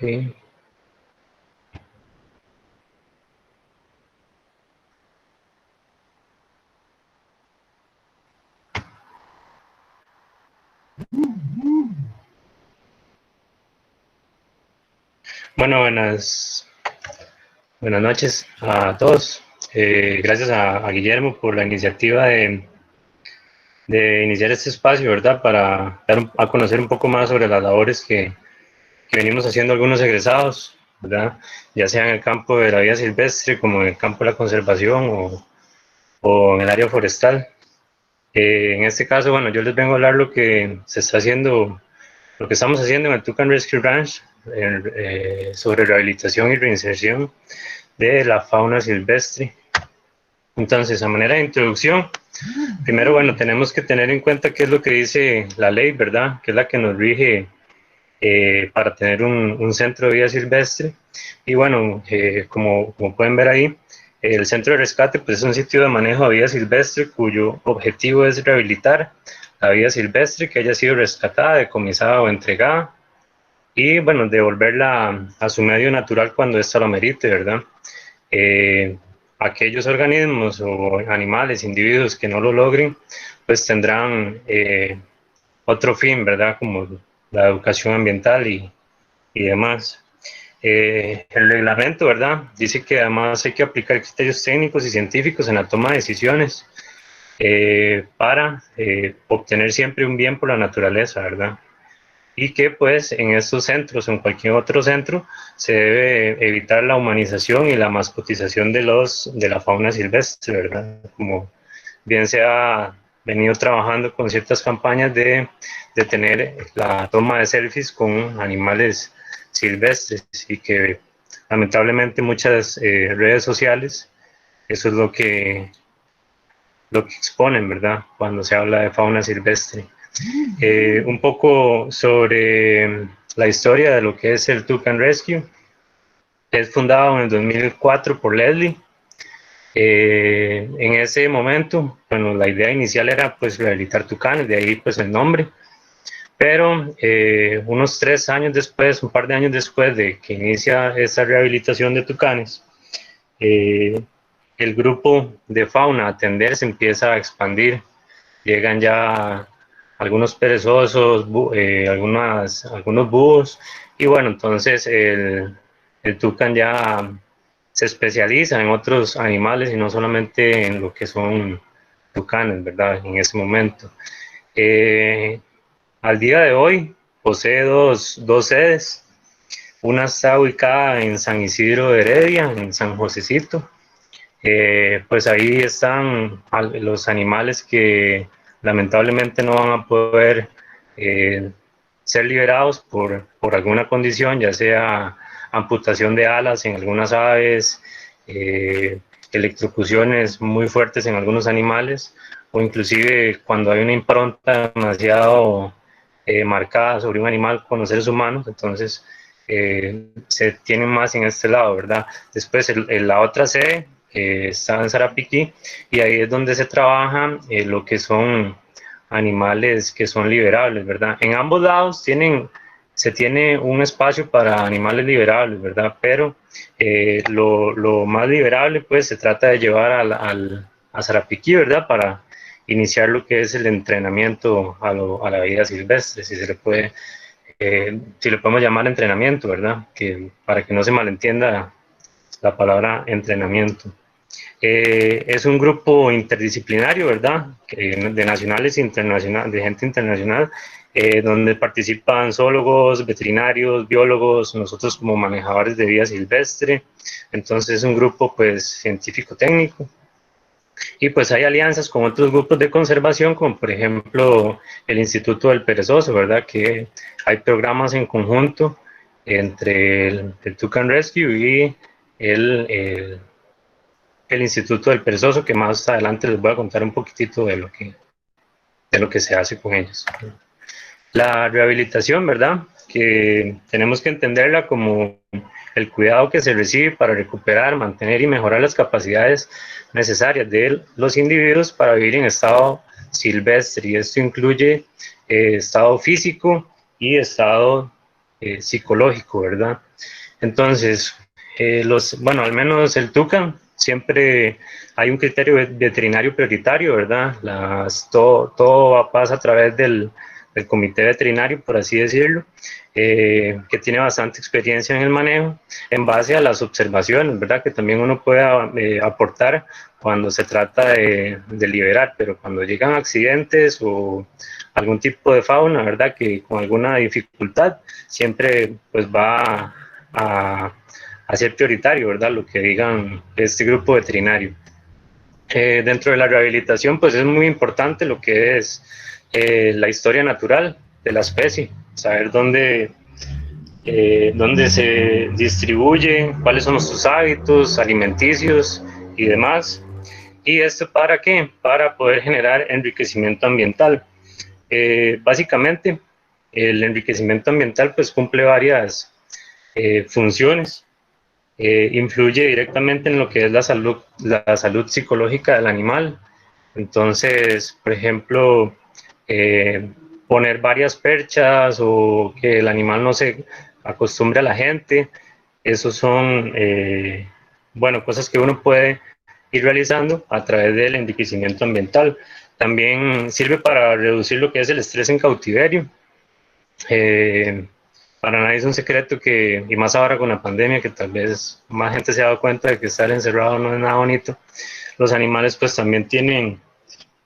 Ok. Bueno, buenas noches a todos. Gracias a Guillermo por la iniciativa de iniciar este espacio, ¿verdad? Para dar a conocer un poco más sobre las labores que venimos haciendo algunos egresados, ¿verdad? Ya sea en el campo de la vida silvestre, como en el campo de la conservación o en el área forestal. En este caso, bueno, yo les vengo a hablar lo que se está haciendo, lo que estamos haciendo en el Tucan Rescue Ranch sobre rehabilitación y reinserción de la fauna silvestre. Entonces, a manera de introducción, primero, bueno, tenemos que tener en cuenta qué es lo que dice la ley, ¿verdad? Que es la que nos rige para tener un centro de vida silvestre. Y bueno, como pueden ver ahí, el centro de rescate pues, es un sitio de manejo de vida silvestre cuyo objetivo es rehabilitar la vida silvestre que haya sido rescatada, decomisada o entregada y bueno, devolverla a su medio natural cuando ésta lo merite, ¿verdad? Eh, Aquellos organismos o animales, individuos que no lo logren, pues tendrán otro fin, ¿verdad? Como la educación ambiental y demás. El reglamento, ¿verdad? Dice que además hay que aplicar criterios técnicos y científicos en la toma de decisiones para obtener siempre un bien por la naturaleza, ¿verdad? Y que pues en estos centros o en cualquier otro centro se debe evitar la humanización y la mascotización de la fauna silvestre, ¿verdad? Como bien se ha venido trabajando con ciertas campañas de tener la toma de selfies con animales silvestres y que lamentablemente muchas redes sociales, eso es lo que exponen, ¿verdad? Cuando se habla de fauna silvestre. Un poco sobre la historia de lo que es el Tucan Rescue. Es fundado en el 2004 por Leslie. En ese momento, bueno, la idea inicial era pues rehabilitar tucanes, de ahí pues el nombre. Pero unos 3 años después, un par de años después de que inicia esa rehabilitación de tucanes, eh, el grupo de fauna a atender se empieza a expandir. Llegan ya algunos perezosos, algunos búhos, y bueno, entonces el tucán ya se especializa en otros animales y no solamente en lo que son tucanes, ¿verdad? En ese momento. Eh, Al día de hoy posee dos sedes. Una está ubicada en San Isidro de Heredia, en San Josecito. Pues ahí están los animales que lamentablemente no van a poder eh, ser liberados por alguna condición, ya sea amputación de alas en algunas aves, eh, electrocuciones muy fuertes en algunos animales, o inclusive cuando hay una impronta demasiado marcada sobre un animal con los seres humanos, entonces se tienen más en este lado, ¿verdad? Después la otra sede está en Sarapiquí y ahí es donde se trabaja lo que son animales que son liberables, ¿verdad? En ambos lados se tiene un espacio para animales liberables, ¿verdad? Pero lo más liberable, pues, se trata de llevar a Sarapiquí, ¿verdad? Para iniciar lo que es el entrenamiento a la vida silvestre, si le podemos llamar entrenamiento, ¿verdad? Para que no se malentienda la palabra entrenamiento. Es un grupo interdisciplinario, ¿verdad? De nacionales e internacionales, de gente internacional, donde participan zoólogos, veterinarios, biólogos, nosotros como manejadores de vida silvestre. Entonces es un grupo pues científico-técnico. Y pues hay alianzas con otros grupos de conservación, como por ejemplo el Instituto del Perezoso, ¿verdad? Que hay programas en conjunto entre el Tucan Rescue y el, el el Instituto del Perezoso, que más adelante les voy a contar un poquitito de lo que se hace con ellos. La rehabilitación, ¿verdad? Que tenemos que entenderla como el cuidado que se recibe para recuperar, mantener y mejorar las capacidades necesarias de los individuos para vivir en estado silvestre. Y esto incluye estado físico y estado psicológico, ¿verdad? Entonces, bueno, al menos el tucán, siempre hay un criterio veterinario prioritario, ¿verdad? Todo pasa a través del comité veterinario, por así decirlo, que tiene bastante experiencia en el manejo, en base a las observaciones, ¿verdad? Que también uno puede aportar cuando se trata de liberar, pero cuando llegan accidentes o algún tipo de fauna, ¿verdad? Que con alguna dificultad siempre pues va a, a ser prioritario, ¿verdad? Lo que digan este grupo veterinario. Dentro de la rehabilitación, pues es muy importante lo que es la historia natural de la especie, saber dónde se distribuye, cuáles son sus hábitos alimenticios y demás. ¿Y esto para qué? Para poder generar enriquecimiento ambiental. Básicamente, el enriquecimiento ambiental pues cumple varias funciones. Influye directamente en lo que es la salud psicológica del animal. Entonces, por ejemplo, eh, poner varias perchas o que el animal no se acostumbre a la gente, esos son, bueno, cosas que uno puede ir realizando a través del enriquecimiento ambiental. También sirve para reducir lo que es el estrés en cautiverio. Eh, para nadie es un secreto que, y más ahora con la pandemia, que tal vez más gente se ha dado cuenta de que estar encerrado no es nada bonito, los animales pues también tienen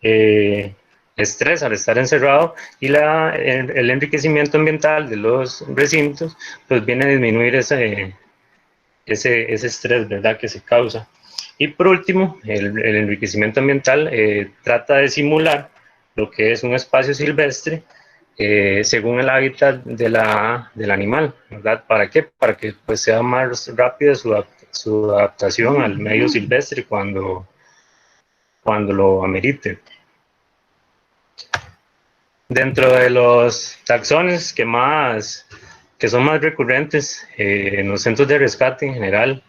eh, estrés al estar encerrado y el enriquecimiento ambiental de los recintos pues viene a disminuir ese estrés, ¿verdad?, que se causa. Y por último, el enriquecimiento ambiental trata de simular lo que es un espacio silvestre según el hábitat del animal, ¿verdad? ¿Para qué? Para que pues, sea más rápida su adaptación al medio silvestre cuando lo amerite. Dentro de los taxones que son más recurrentes en los centros de rescate en general,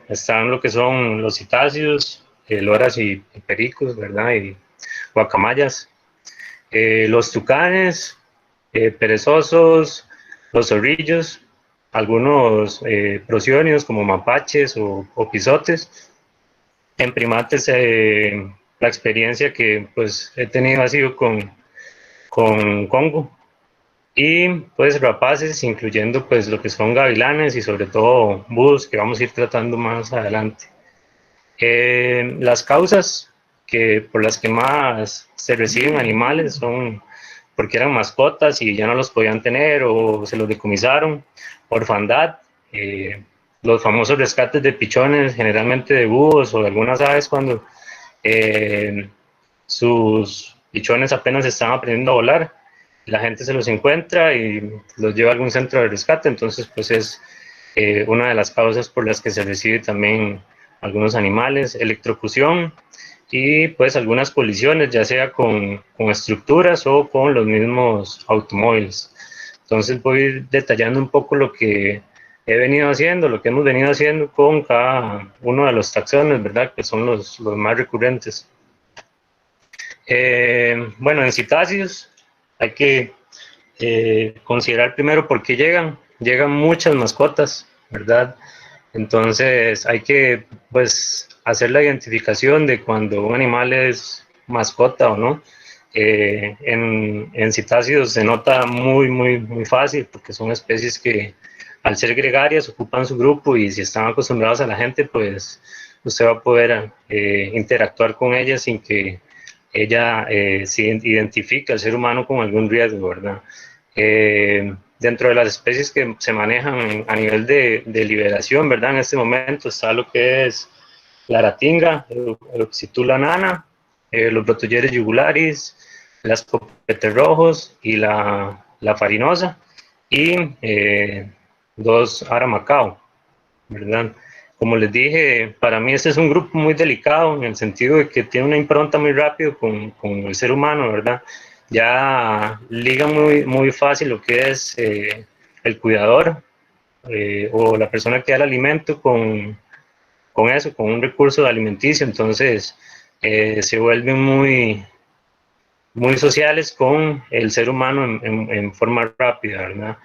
están lo que son los citáceos, loras y pericos, ¿verdad? Y guacamayas, los tucanes, perezosos, los zorrillos, algunos prosionios como mapaches o pisotes. En primates, la experiencia que pues he tenido ha sido con Congo y pues rapaces, incluyendo pues lo que son gavilanes y sobre todo búhos que vamos a ir tratando más adelante. Las causas por las que más se reciben animales son porque eran mascotas y ya no los podían tener o se los decomisaron, orfandad, eh, los famosos rescates de pichones, generalmente de búhos o de algunas aves cuando eh, sus pichones apenas están aprendiendo a volar, la gente se los encuentra y los lleva a algún centro de rescate, entonces pues es una de las causas por las que se recibe también algunos animales, electrocución y pues algunas colisiones, ya sea con estructuras o con los mismos automóviles. Entonces voy a ir detallando un poco lo que he venido haciendo, lo que hemos venido haciendo con cada uno de los taxones, ¿verdad? Que son los más recurrentes. Bueno, en citáceos hay que considerar primero por qué llegan. Llegan muchas mascotas, ¿verdad? Entonces hay que pues hacer la identificación de cuando un animal es mascota o no. En citáceos se nota muy fácil porque son especies que al ser gregarias ocupan su grupo y si están acostumbrados a la gente pues usted va a poder interactuar con ellas sin que ella se identifique al ser humano con algún riesgo, ¿verdad? Dentro de las especies que se manejan a nivel de liberación, ¿verdad? En este momento está lo que es la ratinga, Euxitula nana, los brotulleres yugularis, las copetes rojos y la farinosa, y dos aramacao, ¿verdad? Como les dije, para mí este es un grupo muy delicado en el sentido de que tiene una impronta muy rápido con el ser humano, ¿verdad? Ya liga muy fácil lo que es el cuidador o la persona que da el alimento con eso, con un recurso alimenticio, entonces se vuelve muy sociales con el ser humano en forma rápida, ¿verdad?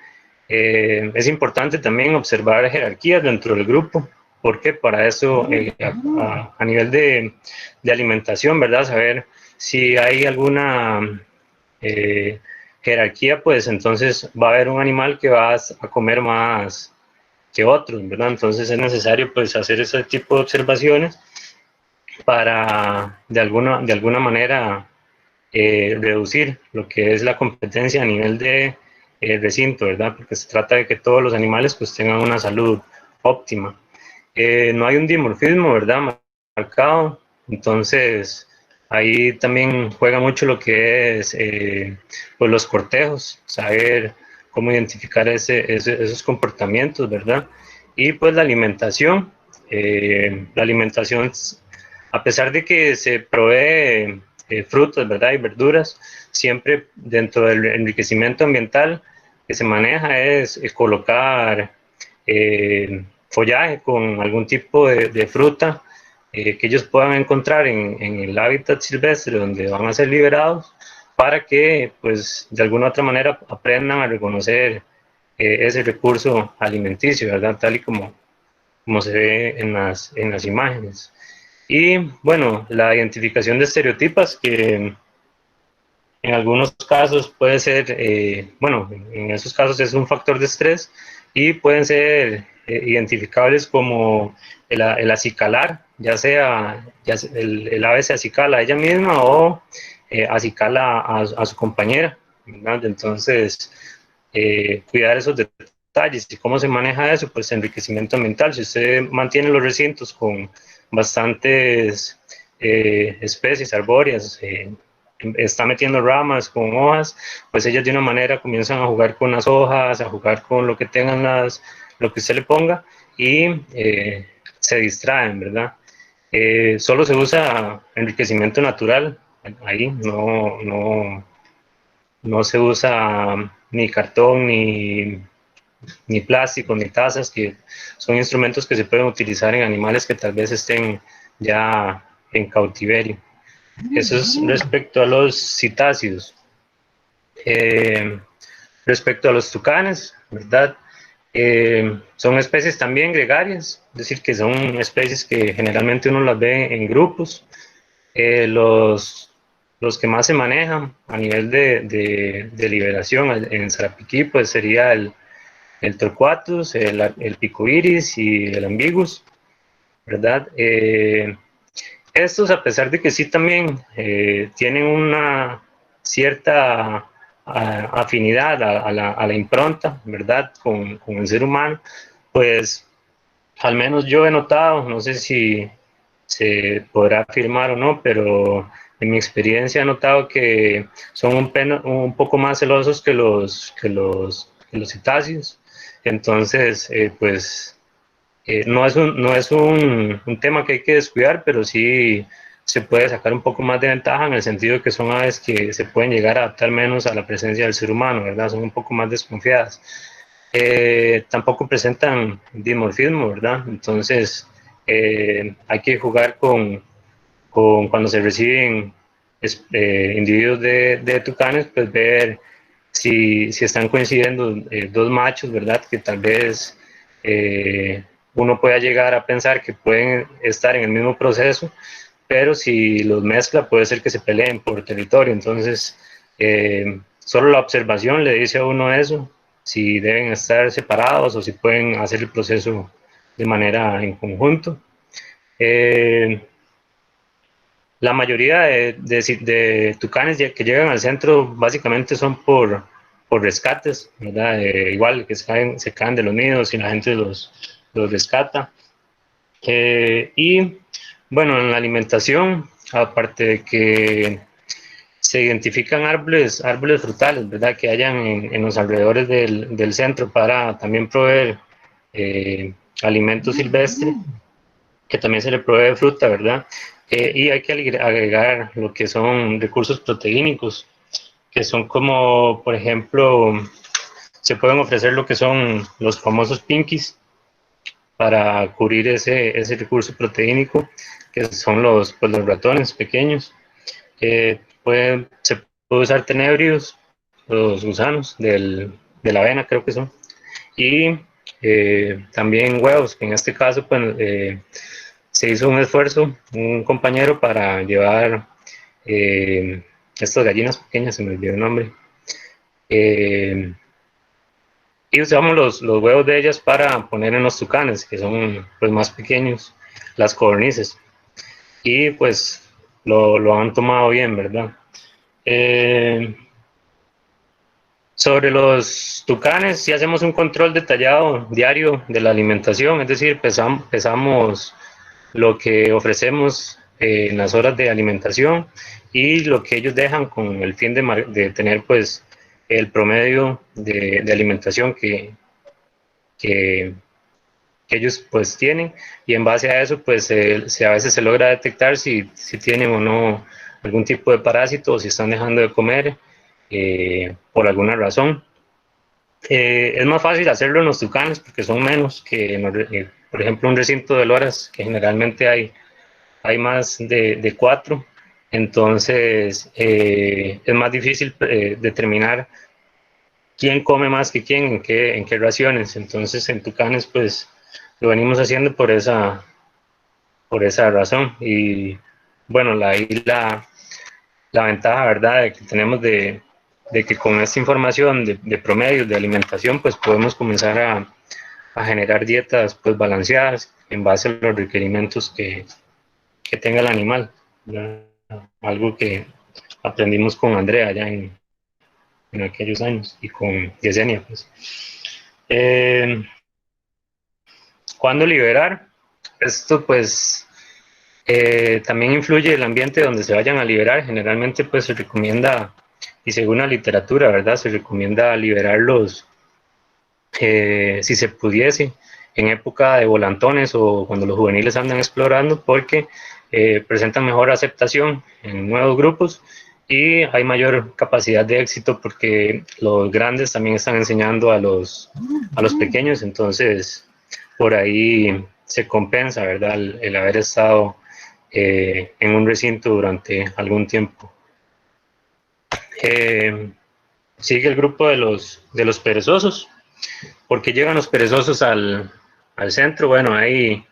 Es importante también observar jerarquías dentro del grupo, porque para eso, a nivel de alimentación, ¿verdad? Saber si hay alguna jerarquía, pues entonces va a haber un animal que va a comer más que otros, ¿verdad? Entonces es necesario pues hacer ese tipo de observaciones para de alguna manera reducir lo que es la competencia a nivel de recinto, ¿verdad? Porque se trata de que todos los animales pues tengan una salud óptima. No hay un dimorfismo, ¿verdad? Marcado, entonces ahí también juega mucho lo que es pues los cortejos, saber cómo identificar esos comportamientos, ¿verdad? Y pues la alimentación, a pesar de que se provee frutas, ¿verdad? Y verduras, siempre dentro del enriquecimiento ambiental que se maneja es colocar follaje con algún tipo de fruta que ellos puedan encontrar en el hábitat silvestre donde van a ser liberados para que pues de alguna otra manera aprendan a reconocer ese recurso alimenticio, ¿verdad? Tal y como se ve en las imágenes. Y bueno, la identificación de estereotipas que en algunos casos puede ser, bueno, en esos casos es un factor de estrés y pueden ser identificables como el acicalar, ya sea el ave se acicala a ella misma o acicala a su compañera, ¿verdad? Entonces, cuidar esos detalles y cómo se maneja eso, pues enriquecimiento ambiental. Si usted mantiene los recintos con bastantes especies arbóreas, está metiendo ramas con hojas, pues ellas de una manera comienzan a jugar con las hojas, a jugar con lo que tengan lo que usted le ponga y se distraen, ¿verdad? Solo se usa enriquecimiento natural, ahí no se usa ni cartón, ni plástico, ni tazas, que son instrumentos que se pueden utilizar en animales que tal vez estén ya en cautiverio. Eso es respecto a los citáceos. Eh, Respecto a los tucanes, ¿verdad? Son especies también gregarias, es decir, que son especies que generalmente uno las ve en grupos. Eh, los, los que más se manejan a nivel de liberación en Sarapiquí, pues sería el Torquatus, el Picoiris y el Ambiguus, ¿verdad? Estos, a pesar de que sí también tienen una cierta afinidad a la impronta, ¿verdad? Con el ser humano, pues al menos yo he notado, no sé si se podrá afirmar o no, pero en mi experiencia he notado que son un poco más celosos que los cetáceos. Entonces, pues no es un tema que hay que descuidar, pero sí se puede sacar un poco más de ventaja en el sentido de que son aves que se pueden llegar a adaptar menos a la presencia del ser humano, ¿verdad? Son un poco más desconfiadas. Tampoco presentan dimorfismo, ¿verdad? Entonces hay que jugar con cuando se reciben individuos de tucanes, pues ver si están coincidiendo dos machos, ¿verdad? Que tal vez uno pueda llegar a pensar que pueden estar en el mismo proceso, pero si los mezcla puede ser que se peleen por territorio. Entonces, solo la observación le dice a uno eso, si deben estar separados o si pueden hacer el proceso de manera en conjunto. Eh, la mayoría de tucanes que llegan al centro básicamente son por rescates, ¿verdad? Igual que se caen de los nidos y la gente los rescata. Y bueno, en la alimentación, aparte de que se identifican árboles frutales, ¿verdad? Que hayan en los alrededores del centro para también proveer alimento silvestre, que también se le provee fruta, ¿verdad? Y hay que agregar lo que son recursos proteínicos, que son como, por ejemplo, se pueden ofrecer lo que son los famosos pinkies para cubrir ese recurso proteínico, que son pues, los ratones pequeños. Se puedo usar tenebrios, los gusanos de la avena creo que son, y también huevos, que en este caso pues, se hizo un esfuerzo, un compañero para llevar estas gallinas pequeñas, se me olvidó el nombre, y usamos los huevos de ellas para poner en los tucanes, que son pues más pequeños, las codornices, y pues lo han tomado bien, ¿verdad? Eh, Sobre los tucanes, si hacemos un control detallado diario de la alimentación, es decir, pesamos lo que ofrecemos en las horas de alimentación y lo que ellos dejan con el fin de tener pues el promedio de alimentación que, que ellos pues tienen, y en base a eso pues a veces se logra detectar si tienen o no algún tipo de parásito o si están dejando de comer por alguna razón. Es más fácil hacerlo en los tucanes porque son menos que, por ejemplo, un recinto de loras, que generalmente hay más de cuatro. Entonces, es más difícil determinar quién come más que quién, en qué raciones. Entonces, en tucanes, pues, lo venimos haciendo por esa razón. Y bueno, la ventaja, ¿verdad?, de que tenemos de que con esta información de promedios de alimentación, pues podemos comenzar a generar dietas pues balanceadas en base a los requerimientos que tenga el animal, ¿verdad? Algo que aprendimos con Andrea ya en aquellos años y con Yesenia. Pues. ¿Cuándo liberar? Esto pues también influye el ambiente donde se vayan a liberar. Generalmente pues se recomienda, y según la literatura, ¿verdad? Se recomienda liberarlos si se pudiese en época de volantones o cuando los juveniles andan explorando, porque presentan mejor aceptación en nuevos grupos y hay mayor capacidad de éxito porque los grandes también están enseñando a los pequeños, entonces por ahí se compensa, ¿verdad? El haber estado en un recinto durante algún tiempo. Eh, Sigue el grupo de los perezosos. ¿Por qué llegan los perezosos al centro? Bueno, hay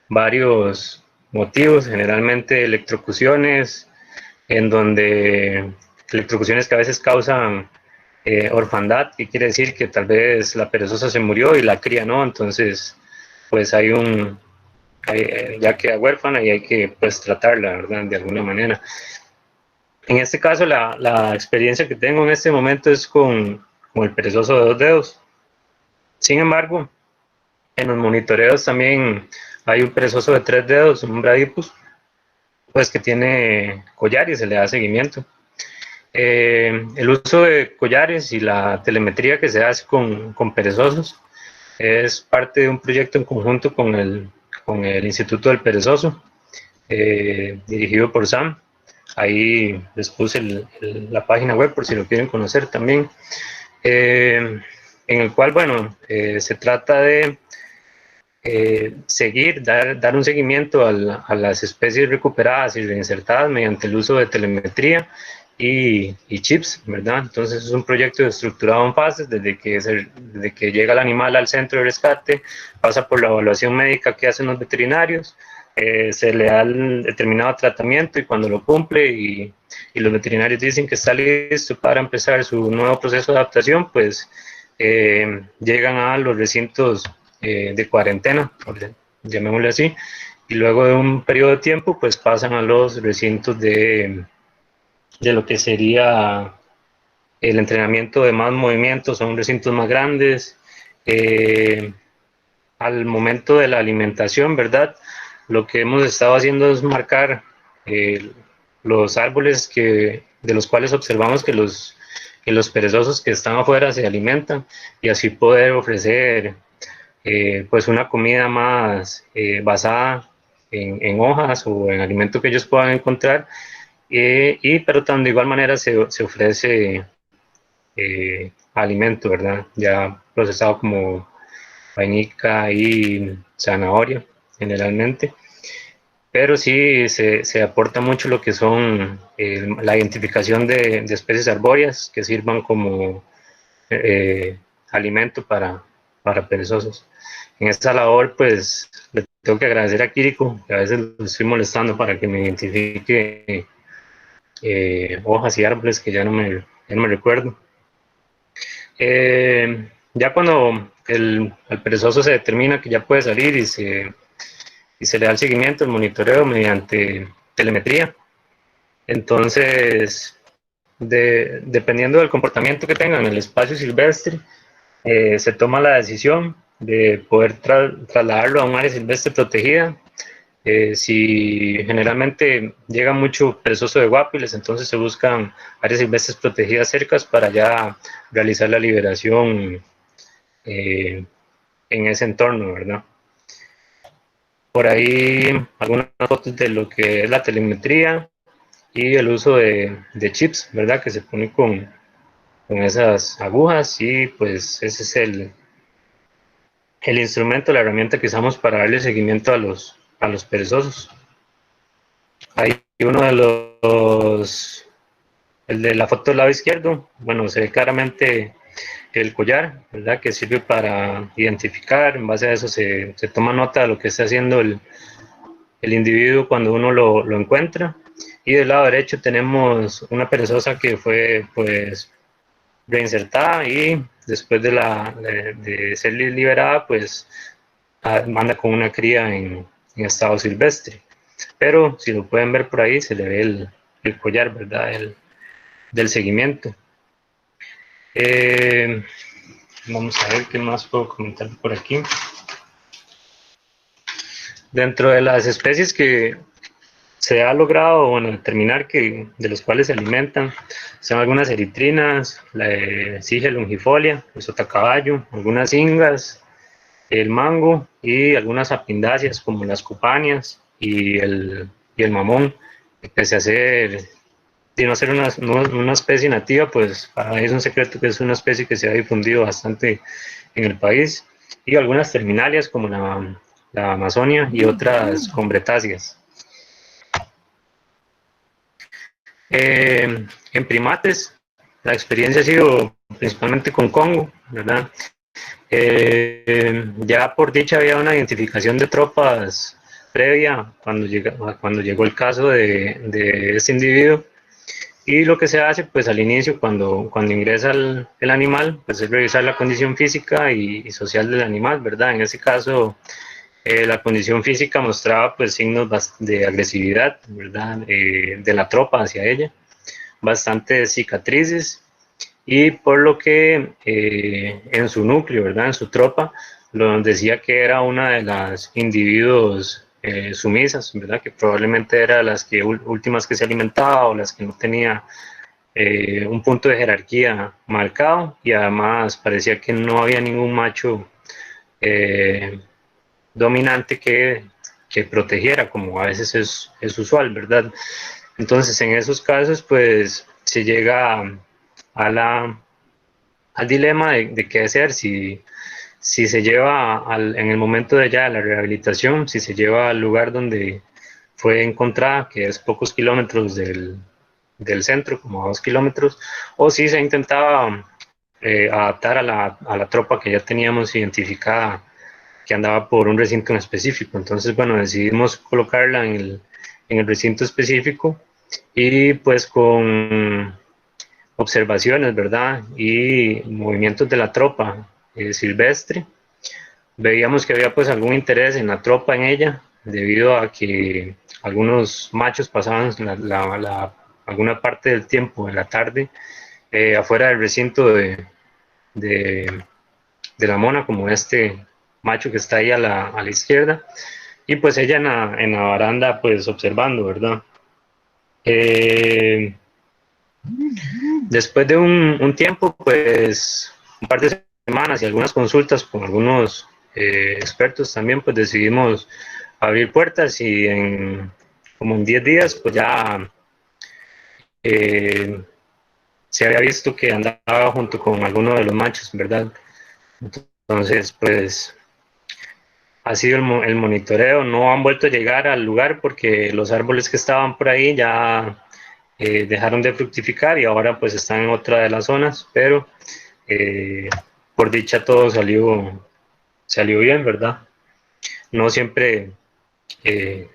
varios motivos, generalmente electrocuciones, en donde electrocuciones que a veces causan orfandad, que quiere decir que tal vez la perezosa se murió y la cría no, entonces pues ya queda huérfana y hay que pues tratarla, ¿verdad? De alguna manera. En este caso, la experiencia que tengo en este momento es con el perezoso de 2 dedos. Sin embargo, en los monitoreos también hay un perezoso de 3 dedos, un Bradipus, pues que tiene collar y se le da seguimiento. El uso de collares y la telemetría que se hace con perezosos es parte de un proyecto en conjunto con el Instituto del Perezoso, dirigido por Sam. Ahí les puse la página web por si lo quieren conocer también, en el cual, bueno, se trata de dar un seguimiento a las especies recuperadas y reinsertadas mediante el uso de telemetría y chips, ¿verdad? Entonces es un proyecto estructurado en fases, desde que llega el animal al centro de rescate, pasa por la evaluación médica que hacen los veterinarios, se le da el determinado tratamiento y cuando lo cumple y los veterinarios dicen que está listo para empezar su nuevo proceso de adaptación, pues llegan a los recintos de cuarentena, llamémosle así, y luego de un periodo de tiempo, pues pasan a los recintos de lo que sería el entrenamiento de más movimientos, son recintos más grandes. Al momento de la alimentación, ¿verdad? Lo que hemos estado haciendo es marcar los árboles de los cuales observamos que los perezosos que están afuera se alimentan y así poder ofrecer pues una comida más basada en hojas o en alimentos que ellos puedan encontrar, pero también de igual manera se ofrece alimento, ¿verdad? Ya procesado como vainica y zanahoria, generalmente. pero sí se aporta mucho lo que son la identificación de especies arbóreas que sirvan como eh, alimento para perezosos. En esta labor, pues, le tengo que agradecer a Kiriko, que a veces lo estoy molestando para que me identifique hojas y árboles que ya no me recuerdo. Ya cuando el perezoso se determina que ya puede salir y se le da el seguimiento, el monitoreo mediante telemetría, entonces, dependiendo del comportamiento que tengan en el espacio silvestre, se toma la decisión de poder trasladarlo a un área silvestre protegida. Si generalmente llega mucho perezoso de guapiles, entonces se buscan áreas silvestres protegidas cercas para ya realizar la liberación eh, en ese entorno, ¿verdad? Por ahí algunas fotos de lo que es la telemetría y el uso de chips, ¿verdad? Que se pone con esas agujas y pues ese es el instrumento, la herramienta que usamos para darle seguimiento a los perezosos. Hay uno de el de la foto del lado izquierdo, bueno, se ve claramente el collar, ¿verdad? Que sirve para identificar, en base a eso se toma nota de lo que está haciendo el individuo cuando uno lo encuentra. Y del lado derecho tenemos una perezosa que fue pues reinsertada y después de ser liberada pues anda con una cría en estado silvestre. Pero si lo pueden ver por ahí se le ve el collar, ¿verdad? Del seguimiento. Eh, Vamos a ver qué más puedo comentar por aquí. Dentro de las especies que se ha logrado bueno, determinar que de los cuales se alimentan son algunas eritrinas, la Sige longifolia, el sotacaballo, algunas ingas, el mango y algunas apindáceas como las cupanias y el mamón, que pese a ser de no ser una especie nativa, pues para mí es un secreto que es una especie que se ha difundido bastante en el país, y algunas terminalias como la Amazonia y otras combretáceas. En primates, la experiencia ha sido principalmente con Congo, ¿verdad? Ya por dicha había una identificación de tropas previa cuando llegó el caso de este individuo. Y lo que se hace, pues al inicio, cuando ingresa el animal, pues es revisar la condición física y social del animal, ¿verdad? En ese caso, la condición física mostraba pues signos de agresividad, ¿verdad? De la tropa hacia ella, bastantes cicatrices y por lo que en su núcleo, ¿verdad? En su tropa, lo decía que era una de las individuos sumisas, ¿verdad? Que probablemente era las que últimas que se alimentaba o las que no tenía un punto de jerarquía marcado, y además parecía que no había ningún macho eh, dominante que protegiera, como a veces es usual, ¿verdad? Entonces, en esos casos, pues se llega a al dilema de qué hacer, si se lleva en el momento de ya la rehabilitación, si se lleva al lugar donde fue encontrada, que es pocos kilómetros del centro, como a 2 kilómetros, o si se intentaba adaptar a la tropa que ya teníamos identificada, que andaba por un recinto en específico. Entonces, bueno, decidimos colocarla en el recinto específico y pues con observaciones, ¿verdad? Y movimientos de la tropa silvestre. Veíamos que había pues algún interés en la tropa en ella, debido a que algunos machos pasaban alguna parte del tiempo, en la tarde, afuera del recinto de, de la mona, como este macho que está ahí a la izquierda, y pues ella en la baranda pues observando, ¿verdad? Eh, Después de un tiempo, pues un par de semanas y algunas consultas con algunos expertos también, pues decidimos abrir puertas y como en 10 días, pues ya eh, se había visto que andaba junto con alguno de los machos, ¿verdad? Entonces, pues ha sido el monitoreo. No han vuelto a llegar al lugar porque los árboles que estaban por ahí ya dejaron de fructificar y ahora pues están en otra de las zonas, pero eh, por dicha todo salió bien, ¿verdad? No siempre eh,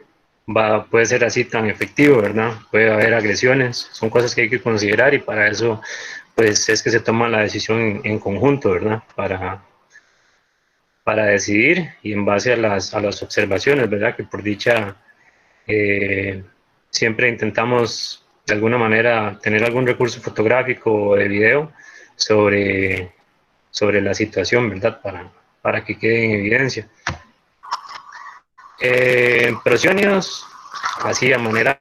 puede ser así tan efectivo, ¿verdad? Puede haber agresiones, son cosas que hay que considerar y para eso pues es que se toma la decisión en conjunto, ¿verdad? Para decidir y en base a las observaciones, ¿verdad? Que por dicha eh, siempre intentamos de alguna manera tener algún recurso fotográfico o de video sobre, sobre la situación, ¿verdad? Para que quede en evidencia. Prosionios, así de manera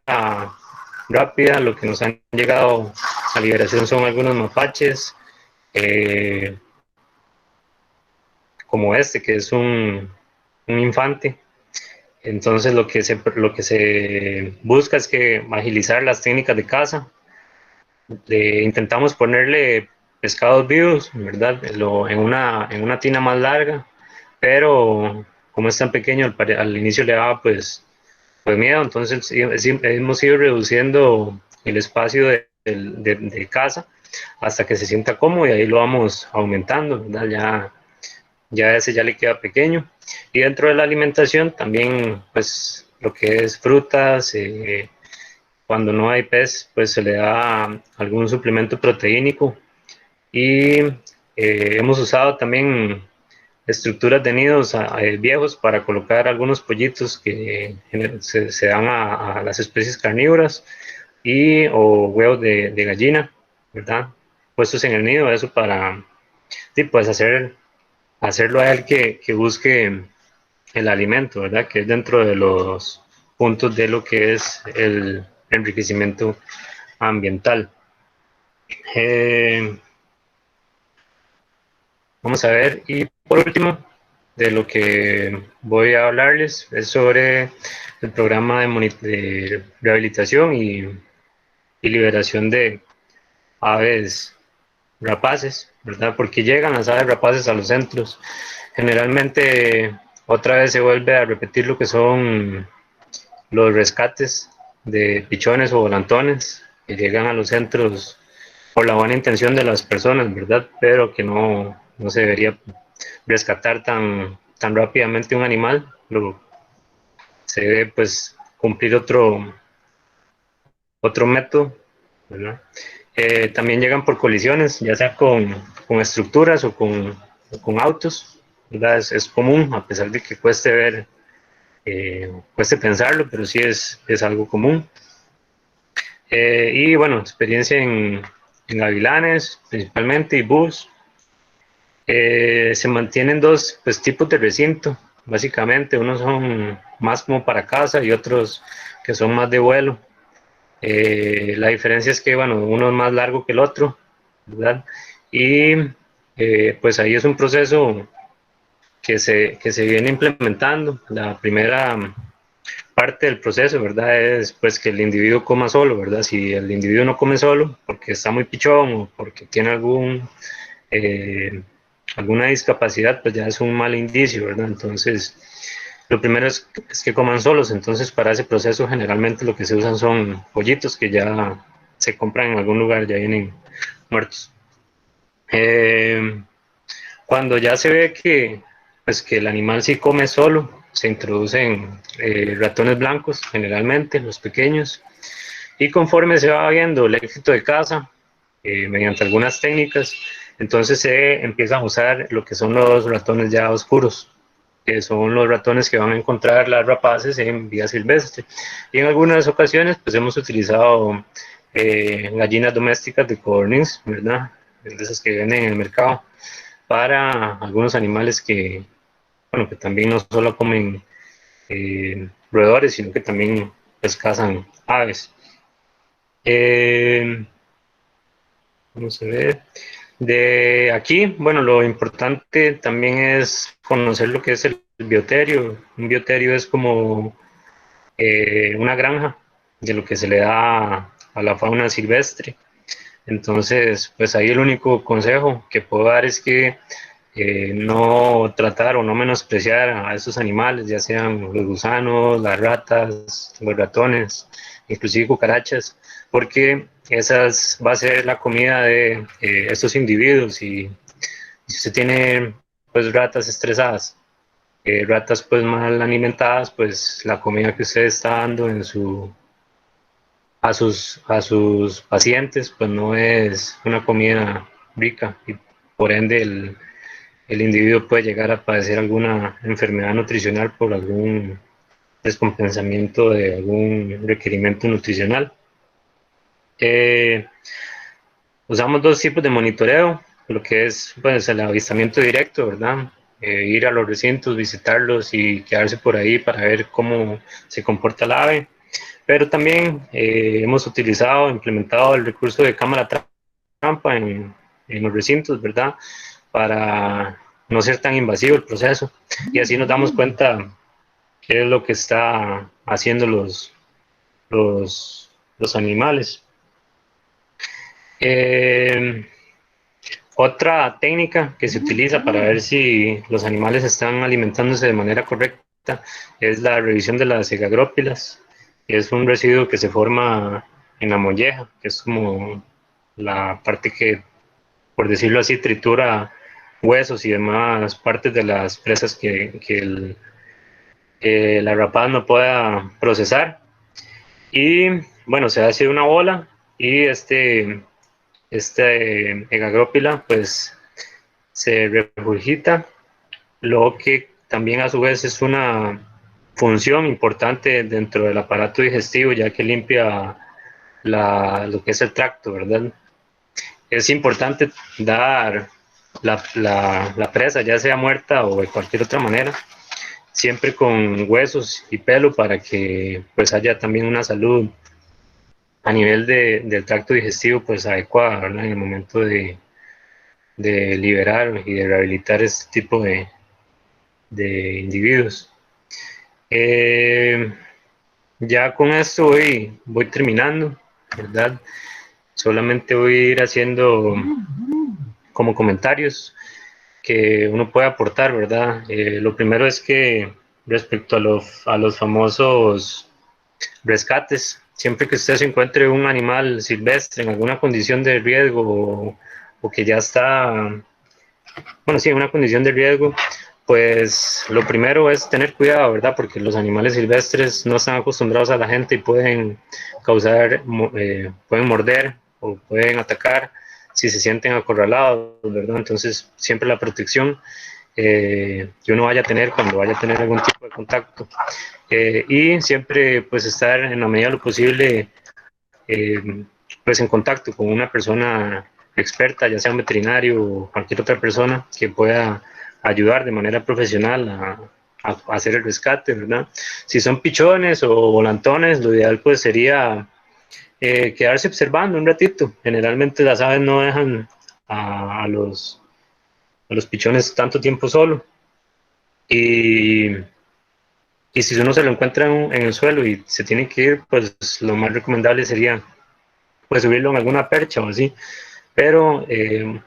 rápida, lo que nos han llegado a liberación son algunos mapaches, eh, como este, que es un infante. Entonces lo que se busca es que agilizar las técnicas de caza. Intentamos ponerle pescados vivos, ¿verdad? En una tina más larga, pero como es tan pequeño, al inicio le daba pues miedo, entonces hemos ido reduciendo el espacio de caza hasta que se sienta cómodo y ahí lo vamos aumentando, ¿verdad? Ya ese ya le queda pequeño. Y dentro de la alimentación también, pues lo que es frutas, cuando no hay pez, pues se le da algún suplemento proteínico. Y hemos usado también estructuras de nidos viejos para colocar algunos pollitos que se dan a las especies carnívoras y o huevos de gallina, ¿verdad? Puestos en el nido, eso para sí, pues hacerlo a él que busque el alimento, ¿verdad? Que es dentro de los puntos de lo que es el enriquecimiento ambiental. Eh, Vamos a ver, y por último, de lo que voy a hablarles es sobre el programa de rehabilitación y liberación de aves rapaces, ¿verdad? Porque llegan las aves rapaces a los centros. Generalmente, otra vez se vuelve a repetir lo que son los rescates de pichones o volantones que llegan a los centros por la buena intención de las personas, ¿verdad? Pero que no se debería rescatar tan rápidamente un animal. Se debe pues cumplir otro método, ¿verdad? También llegan por colisiones, ya sea con estructuras o con autos, ¿verdad? Es común, a pesar de que cueste pensarlo, pero sí es algo común. Y bueno, experiencia en gavilanes principalmente y búhos. Se mantienen dos pues, tipos de recinto, básicamente. Unos son más como para casa y otros que son más de vuelo. La diferencia es que, bueno, uno es más largo que el otro, ¿verdad? Y pues ahí es un proceso que se viene implementando. La primera parte del proceso, ¿verdad? Es pues que el individuo coma solo, ¿verdad? Si el individuo no come solo porque está muy pichón o porque tiene eh, alguna discapacidad, pues ya es un mal indicio, ¿verdad? Entonces, lo primero es que coman solos, entonces para ese proceso generalmente lo que se usan son pollitos que ya se compran en algún lugar, ya vienen muertos. Eh, Cuando ya se ve pues que el animal sí come solo, se introducen ratones blancos, generalmente los pequeños, y conforme se va viendo el éxito de caza, mediante algunas técnicas, entonces se empiezan a usar lo que son los ratones ya oscuros, que son los ratones que van a encontrar las rapaces en vía silvestre. Y en algunas ocasiones, pues hemos utilizado gallinas domésticas de codorniz, ¿verdad? De esas que venden en el mercado, para algunos animales bueno, que también no solo comen roedores, sino que también pues, cazan aves. Eh, Vamos a ver. De aquí, bueno, lo importante también es conocer lo que es el bioterio. Un bioterio es como una granja de lo que se le da a la fauna silvestre. Entonces, pues ahí el único consejo que puedo dar es que no tratar o no menospreciar a esos animales, ya sean los gusanos, las ratas, los ratones, inclusive cucarachas, porque esas va a ser la comida de estos individuos. Y si usted tiene pues ratas estresadas, ratas pues mal alimentadas, pues la comida que usted está dando a sus pacientes pues no es una comida rica, y por ende el individuo puede llegar a padecer alguna enfermedad nutricional por algún descompensamiento de algún requerimiento nutricional. Eh, Usamos dos tipos de monitoreo, lo que es pues, el avistamiento directo, ¿verdad? Ir a los recintos, visitarlos y quedarse por ahí para ver cómo se comporta el ave. Pero también hemos utilizado, implementado el recurso de cámara trampa en los recintos, ¿verdad? Para no ser tan invasivo el proceso. Y así nos damos cuenta qué es lo que está haciendo los animales. Eh, Otra técnica que se utiliza para ver si los animales están alimentándose de manera correcta es la revisión de las cegagrópilas, que es un residuo que se forma en la molleja, que es como la parte que, por decirlo así, tritura huesos y demás partes de las presas que la rapaz no pueda procesar. Y bueno, se hace una bola y este egagrópila pues se regurgita, lo que también a su vez es una función importante dentro del aparato digestivo, ya que limpia lo que es el tracto, ¿verdad? Es importante dar la presa, ya sea muerta o de cualquier otra manera, siempre con huesos y pelo para que pues haya también una salud a nivel del tracto digestivo pues adecuada, ¿verdad? En el momento de liberar y de rehabilitar este tipo de individuos. Eh, ya con esto voy terminando, ¿verdad? Solamente voy a ir haciendo como comentarios que uno puede aportar, ¿verdad? Lo primero es que respecto a los famosos rescates, siempre que usted se encuentre un animal silvestre en alguna condición de riesgo o que ya está, bueno, sí, en una condición de riesgo, pues lo primero es tener cuidado, ¿verdad? Porque los animales silvestres no están acostumbrados a la gente y pueden causar, pueden morder o pueden atacar si se sienten acorralados, ¿verdad? Entonces, siempre la protección que uno vaya a tener cuando vaya a tener algún tipo de contacto. Y siempre, pues, estar en la medida de lo posible, eh, pues, en contacto con una persona experta, ya sea un veterinario o cualquier otra persona que pueda ayudar de manera profesional a hacer el rescate, ¿verdad? Si son pichones o volantones, lo ideal pues sería quedarse observando un ratito. Generalmente las aves no dejan a los pichones tanto tiempo solo. Y, y si uno se lo encuentra en el suelo y se tiene que ir, pues lo más recomendable sería pues subirlo en alguna percha o así. Pero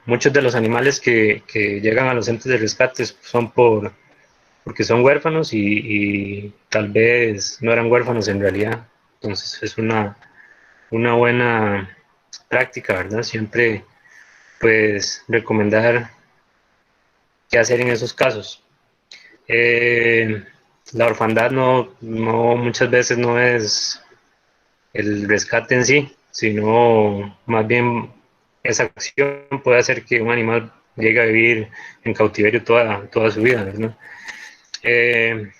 muchos de los animales que llegan a los centros de rescate son porque son huérfanos y tal vez no eran huérfanos en realidad. Entonces es una buena práctica, ¿verdad? Siempre pues recomendar qué hacer en esos casos. Eh, la orfandad no muchas veces no es el rescate en sí, sino más bien esa acción puede hacer que un animal llegue a vivir en cautiverio toda su vida, ¿verdad? Eh,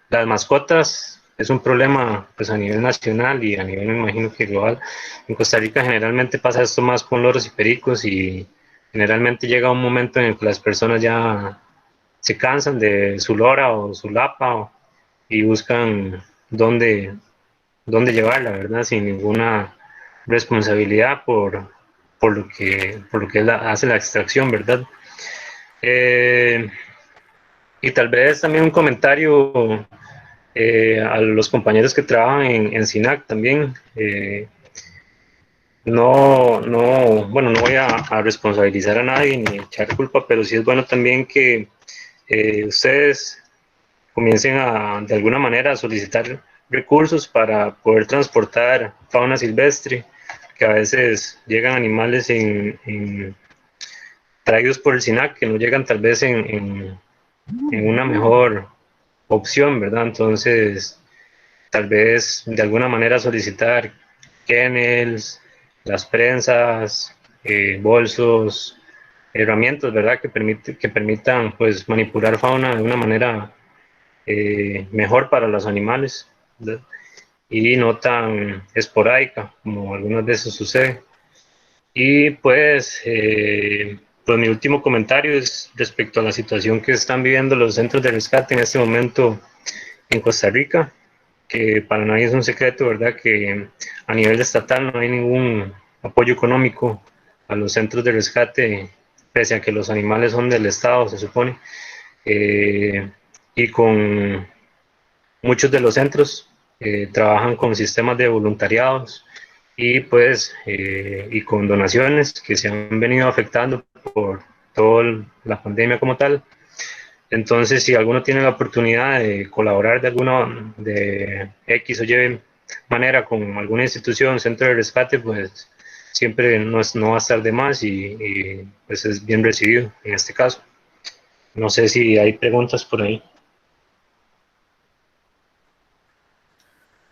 las mascotas es un problema pues a nivel nacional y a nivel me imagino que global. En Costa Rica generalmente pasa esto más con loros y pericos, y generalmente llega un momento en el que las personas ya se cansan de su lora o su lapa y buscan dónde, dónde llevarla, ¿verdad? Sin ninguna responsabilidad por lo que hace la extracción, ¿verdad? Eh, y tal vez también un comentario a los compañeros que trabajan en SINAC también. bueno, no voy a responsabilizar a nadie ni echar culpa, pero sí es bueno también que ustedes comiencen de alguna manera a solicitar recursos para poder transportar fauna silvestre, que a veces llegan animales traídos por el SINAC que no llegan tal vez en una mejor opción, ¿verdad? Entonces, tal vez de alguna manera solicitar kennels, las prensas, bolsos, herramientas, ¿verdad? Que permitan pues manipular fauna de una manera mejor para los animales, ¿verdad? Y no tan esporádica como algunas veces sucede. Y pues mi último comentario es respecto a la situación que están viviendo los centros de rescate en este momento en Costa Rica, que para nadie es un secreto, ¿verdad? Que a nivel estatal no hay ningún apoyo económico a los centros de rescate, pese a que los animales son del Estado, se supone. Eh, y con muchos de los centros trabajan con sistemas de voluntariados y con donaciones que se han venido afectando por toda la pandemia como tal. Entonces, si alguno tiene la oportunidad de colaborar de X o Y manera con alguna institución, centro de rescate, pues siempre no va a estar de más pues es bien recibido en este caso. No sé si hay preguntas por ahí.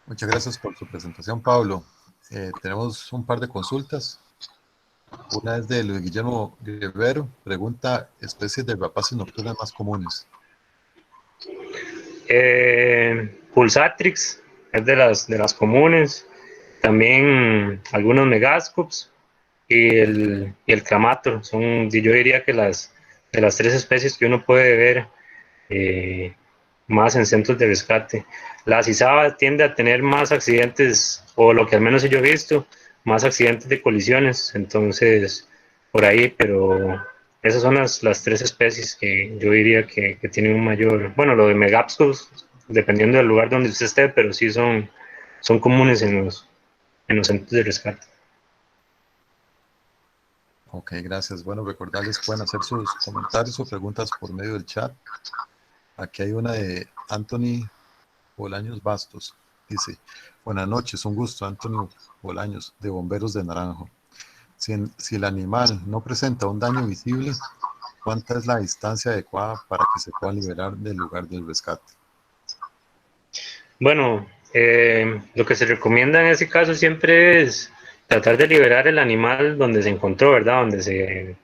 Muchas gracias por su presentación, Pablo. Tenemos un par de consultas. Una es de Luis Guillermo Rivero. Pregunta, especies de rapaces nocturnas más comunes. Pulsatrix es de las comunes. También algunos Megascops y el Clamator. Yo diría que de las tres especies que uno puede ver eh, más en centros de rescate. La Cizaba tiende a tener más accidentes, o lo que al menos yo he visto, más accidentes de colisiones, entonces por ahí, pero esas son las tres especies que yo diría que tienen un mayor, bueno, lo de Megapsos, dependiendo del lugar donde usted esté, pero sí son comunes en los centros de rescate. Ok, gracias. Bueno, recordarles que pueden hacer sus comentarios o preguntas por medio del chat. Aquí hay una de Anthony Bolaños Bastos. Dice, buenas noches, un gusto, Antonio Bolaños, de Bomberos de Naranjo. Si el animal no presenta un daño visible, ¿cuánta es la distancia adecuada para que se pueda liberar del lugar del rescate? Bueno, lo que se recomienda en ese caso siempre es tratar de liberar el animal donde se encontró, ¿verdad? Se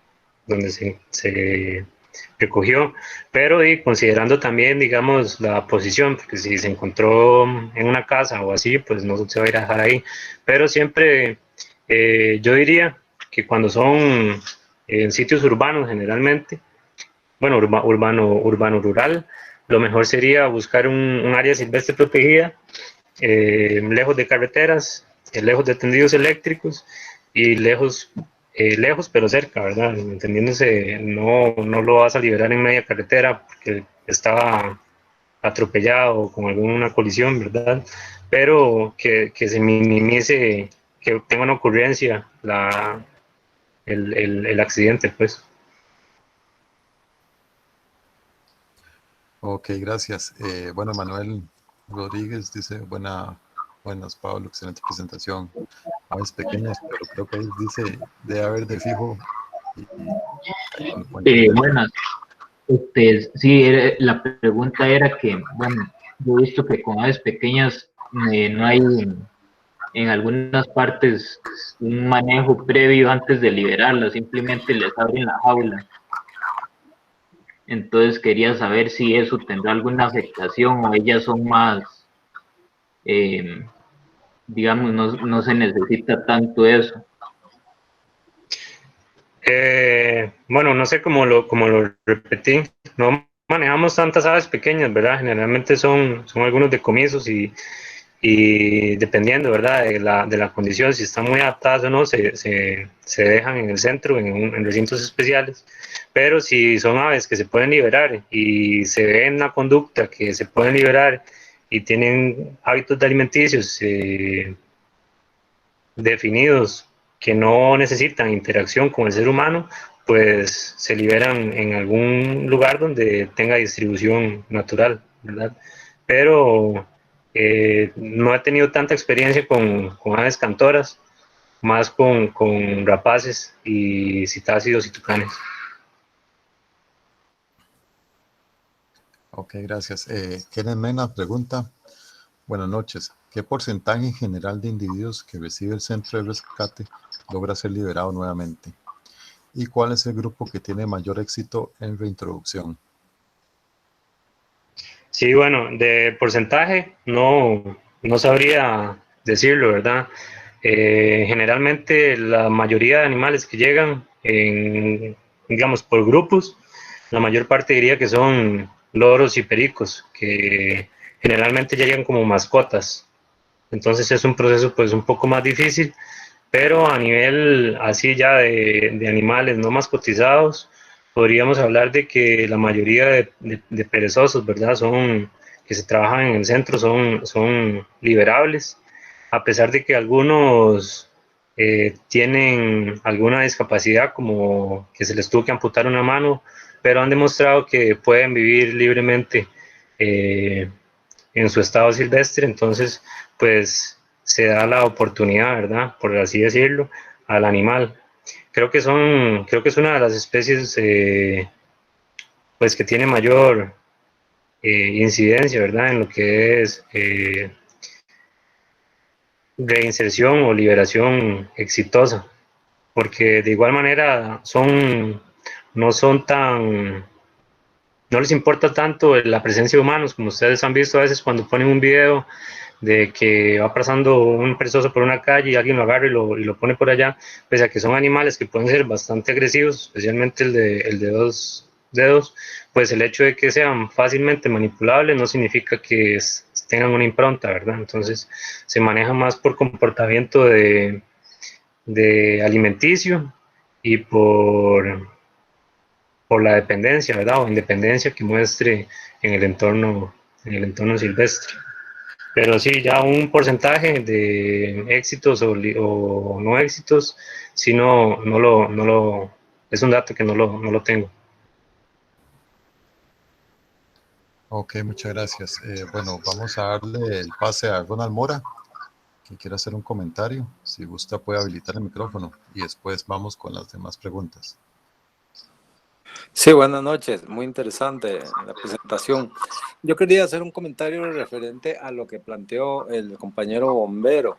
recogió, pero y considerando también, digamos, la posición, porque si se encontró en una casa o así, pues no se va a ir a dejar ahí. Pero siempre yo diría que cuando son en sitios urbanos generalmente, bueno, urbano-rural, lo mejor sería buscar un área silvestre protegida, lejos de carreteras, lejos de tendidos eléctricos y lejos pero cerca, ¿verdad? Entendiéndose, no lo vas a liberar en media carretera porque estaba atropellado con alguna colisión, ¿verdad? Pero que se minimice, que tenga una ocurrencia el accidente, pues. Ok, gracias. Bueno, Manuel Rodríguez dice, buenas, Pablo, excelente presentación. Aves pequeñas, pero creo que ahí dice, debe haber de fijo y ahí lo pueden cambiar. Buenas. Sí, la pregunta era que, bueno, yo he visto que con aves pequeñas no hay en algunas partes un manejo previo antes de liberarlas, simplemente les abren la jaula. Entonces quería saber si eso tendrá alguna afectación o ellas son más, eh, digamos, no se necesita tanto eso. Bueno, no sé cómo lo repetí. No manejamos tantas aves pequeñas, ¿verdad? Generalmente son algunos decomisos y dependiendo, ¿verdad? De la condición, si están muy adaptadas o no, se dejan en el centro, en recintos especiales. Pero si son aves que se pueden liberar y se ve en la conducta que se pueden liberar y tienen hábitos alimenticios definidos que no necesitan interacción con el ser humano, pues se liberan en algún lugar donde tenga distribución natural, ¿verdad? Pero no he tenido tanta experiencia con aves cantoras, más con rapaces y citácidos y tucanes. Ok, gracias. Kenneth Mena pregunta, buenas noches, ¿qué porcentaje en general de individuos que recibe el centro de rescate logra ser liberado nuevamente? ¿Y cuál es el grupo que tiene mayor éxito en reintroducción? Sí, bueno, de porcentaje no sabría decirlo, ¿verdad? Generalmente la mayoría de animales que llegan, digamos, por grupos, la mayor parte diría que son loros y pericos, que generalmente llegan como mascotas. Entonces es un proceso pues un poco más difícil, pero a nivel así ya de animales no mascotizados, podríamos hablar de que la mayoría de perezosos, ¿verdad? Que se trabajan en el centro, son liberables, a pesar de que algunos tienen alguna discapacidad, como que se les tuvo que amputar una mano, pero han demostrado que pueden vivir libremente eh, en su estado silvestre, entonces pues se da la oportunidad, ¿verdad? Por así decirlo, al animal. Creo que es una de las especies pues que tiene mayor incidencia, ¿verdad? En lo que es reinserción o liberación exitosa, porque de igual manera no son tan, no les importa tanto la presencia de humanos, como ustedes han visto a veces cuando ponen un video de que va pasando un perezoso por una calle y alguien lo agarra y lo pone por allá, pese a que son animales que pueden ser bastante agresivos, especialmente el de dos dedos, pues el hecho de que sean fácilmente manipulables no significa que tengan una impronta, ¿verdad? Entonces se maneja más por comportamiento de alimenticio y por la dependencia, ¿verdad? O independencia que muestre en el entorno silvestre. Pero sí, ya un porcentaje de éxitos o no éxitos, sí es un dato que no lo tengo. Ok, muchas gracias. Bueno, vamos a darle el pase a Ronald Mora, que quiera hacer un comentario. Si gusta puede habilitar el micrófono y después vamos con las demás preguntas. Sí, buenas noches. Muy interesante la presentación. Yo quería hacer un comentario referente a lo que planteó el compañero bombero,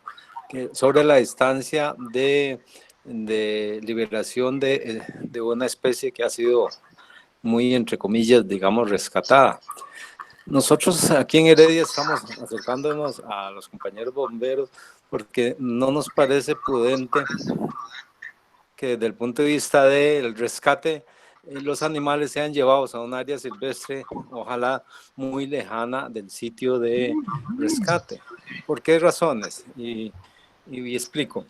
sobre la distancia de liberación de una especie que ha sido muy, entre comillas, digamos, rescatada. Nosotros aquí en Heredia estamos acercándonos a los compañeros bomberos porque no nos parece prudente que desde el punto de vista del rescate los animales sean llevados a un área silvestre, ojalá muy lejana del sitio de rescate. ¿Por qué razones? Y explico.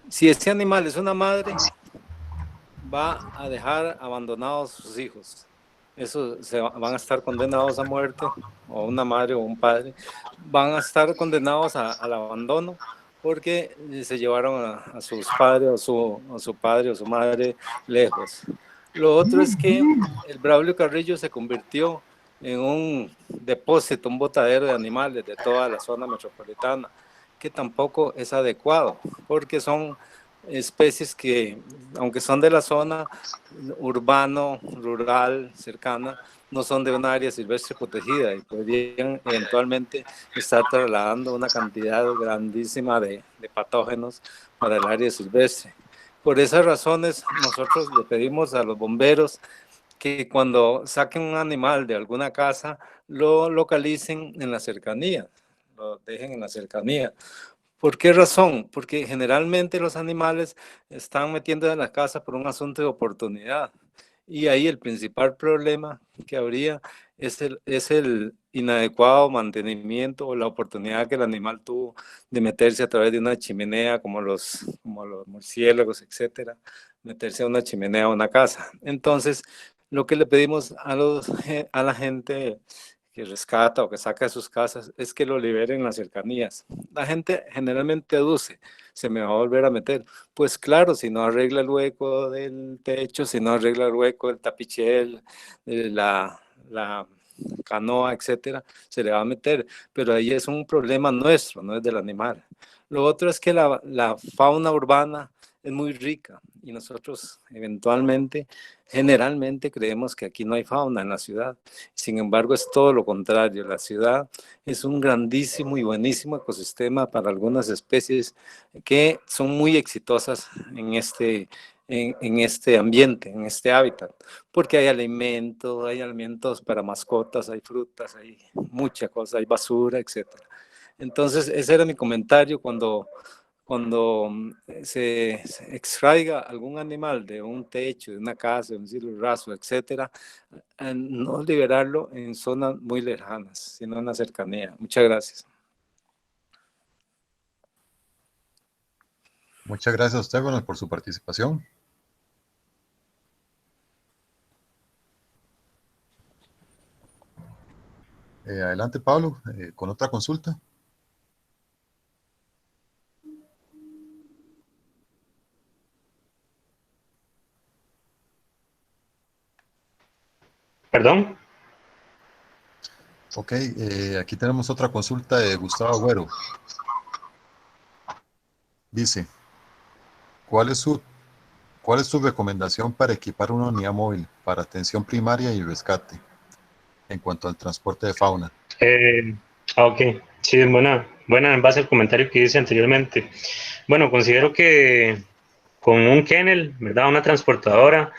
Si ese animal es una madre, va a dejar abandonados sus hijos. Van a estar condenados a muerte, o una madre o un padre, van a estar condenados al abandono porque se llevaron a sus padres a su padre o su madre lejos. Lo otro es que el Braulio Carrillo se convirtió en un depósito, un botadero de animales de toda la zona metropolitana, que tampoco es adecuado, porque son especies que, aunque son de la zona urbano, rural, cercana, no son de una área silvestre protegida y podrían eventualmente estar trasladando una cantidad grandísima de patógenos para el área silvestre. Por esas razones, nosotros le pedimos a los bomberos que cuando saquen un animal de alguna casa, lo localicen en la cercanía, lo dejen en la cercanía. ¿Por qué razón? Porque generalmente los animales están metiendo en la casa por un asunto de oportunidad. Y ahí el principal problema que habría es el inadecuado mantenimiento o la oportunidad que el animal tuvo de meterse a través de una chimenea, como los murciélagos, etcétera, meterse a una chimenea o una casa. Entonces, lo que le pedimos a la gente que rescata o que saca de sus casas, es que lo liberen en las cercanías. La gente generalmente aduce, se me va a volver a meter. Pues claro, si no arregla el hueco del techo, si no arregla el hueco del tapichel, la canoa, etcétera, se le va a meter. Pero ahí es un problema nuestro, no es del animal. Lo otro es que la fauna urbana es muy rica y nosotros eventualmente, generalmente creemos que aquí no hay fauna en la ciudad. Sin embargo, es todo lo contrario. La ciudad es un grandísimo y buenísimo ecosistema para algunas especies que son muy exitosas en este ambiente, en este hábitat, porque hay alimentos para mascotas, hay frutas, hay mucha cosa, hay basura, etcétera. Entonces, ese era mi comentario cuando se extraiga algún animal de un techo, de una casa, de un cielo raso, etcétera, no liberarlo en zonas muy lejanas, sino en la cercanía. Muchas gracias. Muchas gracias a usted, bueno, por su participación. Adelante, Pablo, con otra consulta. ¿Perdón? Ok, aquí tenemos otra consulta de Gustavo Agüero. Dice, ¿cuál es su recomendación para equipar una unidad móvil para atención primaria y rescate en cuanto al transporte de fauna? Ok, sí, buena en base al comentario que hice anteriormente. Bueno, considero que con un kennel, ¿verdad? Una transportadora,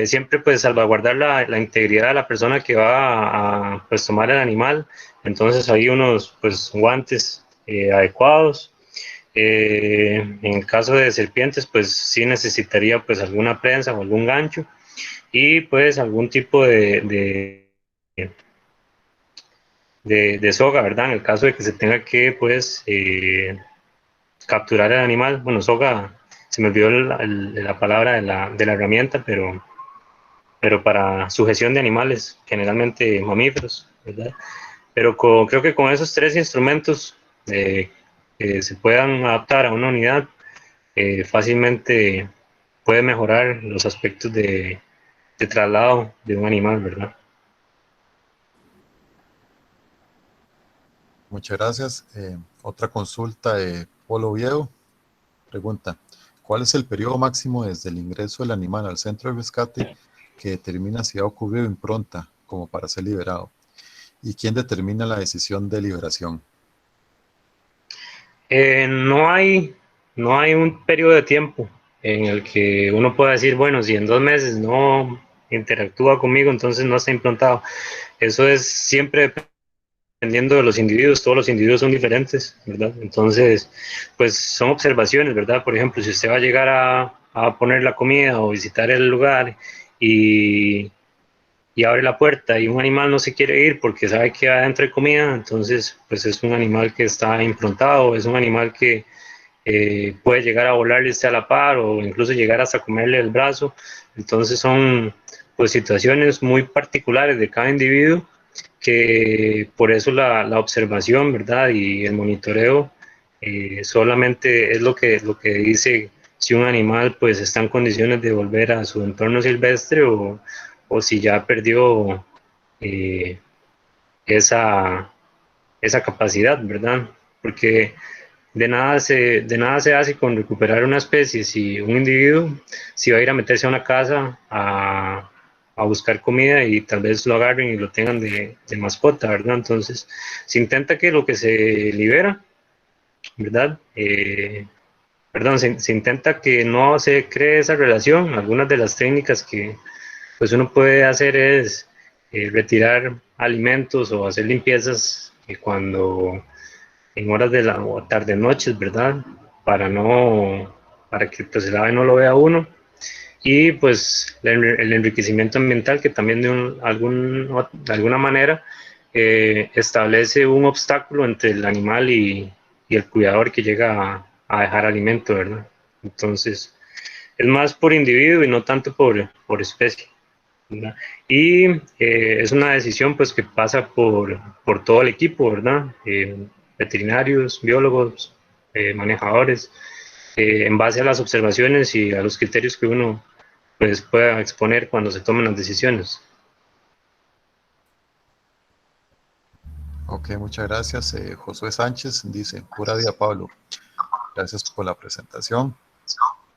siempre pues salvaguardar la integridad de la persona que va a pues, tomar el animal. Entonces hay unos pues guantes adecuados. En el caso de serpientes, pues sí necesitaría pues alguna prensa o algún gancho y pues algún tipo de soga, ¿verdad? En el caso de que se tenga que pues capturar el animal. Bueno, soga, se me olvidó la palabra de la herramienta, pero para sujeción de animales, generalmente mamíferos, ¿verdad? Pero creo que con esos tres instrumentos que se puedan adaptar a una unidad, fácilmente puede mejorar los aspectos de traslado de un animal, ¿verdad? Muchas gracias. Otra consulta de Polo Oviedo. Pregunta, ¿cuál es el periodo máximo desde el ingreso del animal al centro de rescate que determina si ha ocurrido impronta como para ser liberado? ¿Y quién determina la decisión de liberación? No hay un periodo de tiempo en el que uno pueda decir, bueno, si en 2 meses no interactúa conmigo, entonces no está implantado. Eso es siempre dependiendo de los individuos, todos los individuos son diferentes, ¿verdad? Entonces, pues son observaciones, ¿verdad? Por ejemplo, si usted va a llegar a poner la comida o visitar el lugar y, y abre la puerta y un animal no se quiere ir porque sabe que adentro hay comida, entonces, pues es un animal que está improntado, es un animal que puede llegar a volarle a la par o incluso llegar hasta comerle el brazo. Entonces son pues situaciones muy particulares de cada individuo que por eso la observación, ¿verdad? Y el monitoreo solamente es lo que dice si un animal pues está en condiciones de volver a su entorno silvestre o si ya perdió eh, esa, esa capacidad, ¿verdad? Porque de nada se hace con recuperar una especie si un individuo si va a ir a meterse a una casa a buscar comida y tal vez lo agarren y lo tengan de mascota, ¿verdad? Entonces, se intenta que lo que se libera, ¿verdad? Perdón, se intenta que no se cree esa relación. Algunas de las técnicas que pues uno puede hacer es retirar alimentos o hacer limpiezas cuando en horas de la o tarde noches, ¿verdad? Para que pues el ave no lo vea uno. Y pues el enriquecimiento ambiental que también de alguna manera establece un obstáculo entre el animal y el cuidador que llega a dejar alimento, ¿verdad? Entonces, es más por individuo y no tanto por especie. ¿verdad? Y es una decisión pues que pasa por todo el equipo, ¿verdad? Veterinarios, biólogos, manejadores, en base a las observaciones y a los criterios que uno pues pueda exponer cuando se tomen las decisiones. Ok, muchas gracias. Josué Sánchez dice, pura vida, Pablo. Gracias por la presentación.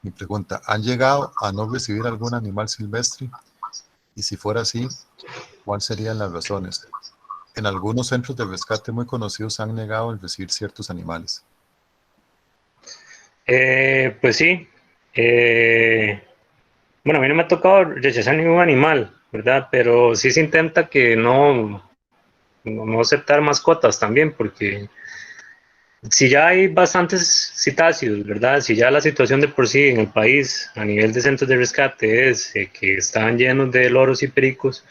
Mi pregunta, ¿han llegado a no recibir algún animal silvestre? Y si fuera así, ¿cuáles serían las razones? En algunos centros de rescate muy conocidos han negado el recibir ciertos animales. Pues sí, bueno, a mí no me ha tocado rechazar ningún animal, ¿verdad? Pero sí se intenta que no aceptar mascotas también, porque si ya hay bastantes citáceos, ¿verdad? Si ya la situación de por sí en el país a nivel de centros de rescate es que están llenos de loros y pericos,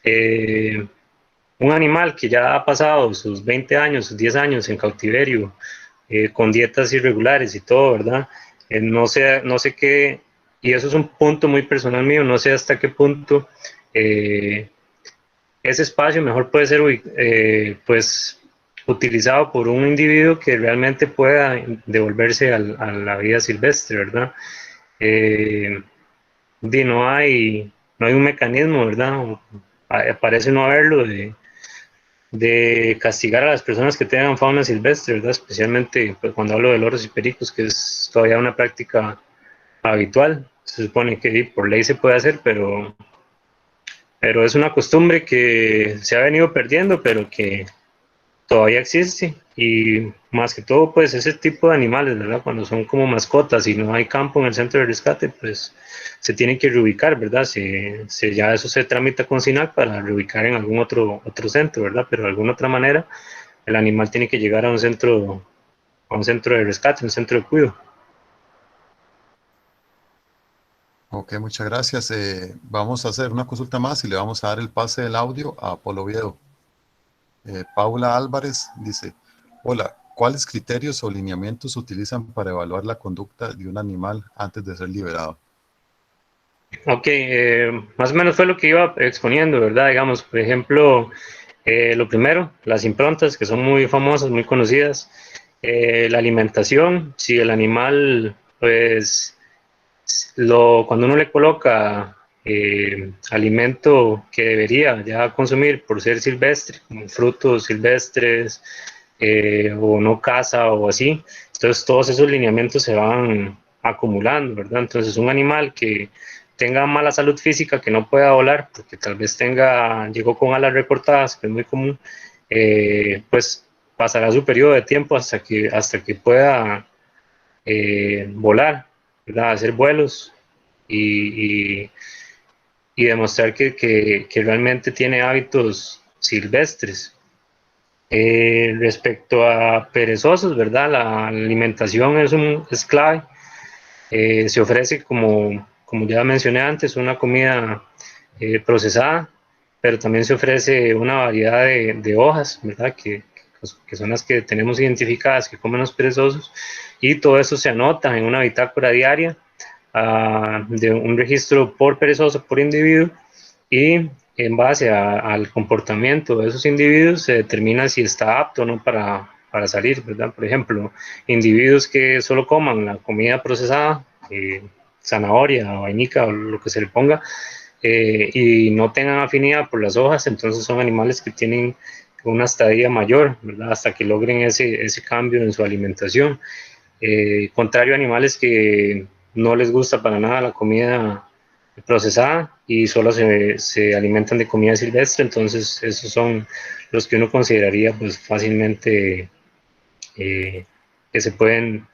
eh, un animal que ya ha pasado sus 20 años, sus 10 años en cautiverio, con dietas irregulares y todo, ¿verdad? No sé qué, y eso es un punto muy personal mío, no sé hasta qué punto eh, ese espacio mejor puede ser pues utilizado por un individuo que realmente pueda devolverse a la vida silvestre, ¿verdad? Eh, no hay un mecanismo, ¿verdad? Parece no haberlo de castigar a las personas que tengan fauna silvestre, ¿verdad? Especialmente pues, cuando hablo de loros y pericos, que es todavía una práctica habitual. Se supone que por ley se puede hacer, pero es una costumbre que se ha venido perdiendo, pero que todavía existe. Y más que todo, pues ese tipo de animales, ¿verdad? Cuando son como mascotas y no hay campo en el centro de rescate, pues se tienen que reubicar, ¿verdad? Ya eso se tramita con SINAC para reubicar en algún otro centro, ¿verdad? Pero de alguna otra manera el animal tiene que llegar a un centro de rescate, un centro de cuidado. Ok, muchas gracias. Vamos a hacer una consulta más y le vamos a dar el pase del audio a Polo Oviedo. Paula Álvarez dice, hola, ¿cuáles criterios o lineamientos utilizan para evaluar la conducta de un animal antes de ser liberado? Ok, más o menos fue lo que iba exponiendo, ¿verdad? Digamos, por ejemplo, lo primero, las improntas, que son muy famosas, muy conocidas. La alimentación, si el animal, pues, cuando uno le coloca alimento que debería ya consumir por ser silvestre, como frutos silvestres, o no caza o así, entonces todos esos lineamientos se van acumulando, ¿verdad? Entonces un animal que tenga mala salud física, que no pueda volar, porque tal vez llegó con alas recortadas, que es muy común, pues pasará su periodo de tiempo hasta que pueda volar, ¿verdad? Hacer vuelos y, y demostrar que realmente tiene hábitos silvestres. Respecto a perezosos, ¿verdad? La alimentación es clave. Se ofrece, como ya mencioné antes, una comida procesada, pero también se ofrece una variedad de hojas, ¿verdad? Que son las que tenemos identificadas que comen los perezosos, y todo eso se anota en una bitácora diaria de un registro por perezoso, por individuo, y en base al comportamiento de esos individuos se determina si está apto o no para salir, ¿verdad? Por ejemplo, individuos que solo coman la comida procesada, zanahoria, vainica o lo que se le ponga, y no tengan afinidad por las hojas, entonces son animales que tienen una estadía mayor, ¿verdad? Hasta que logren ese cambio en su alimentación. Contrario a animales que no les gusta para nada la comida procesada y solo se alimentan de comida silvestre, entonces esos son los que uno consideraría pues fácilmente eh, que se pueden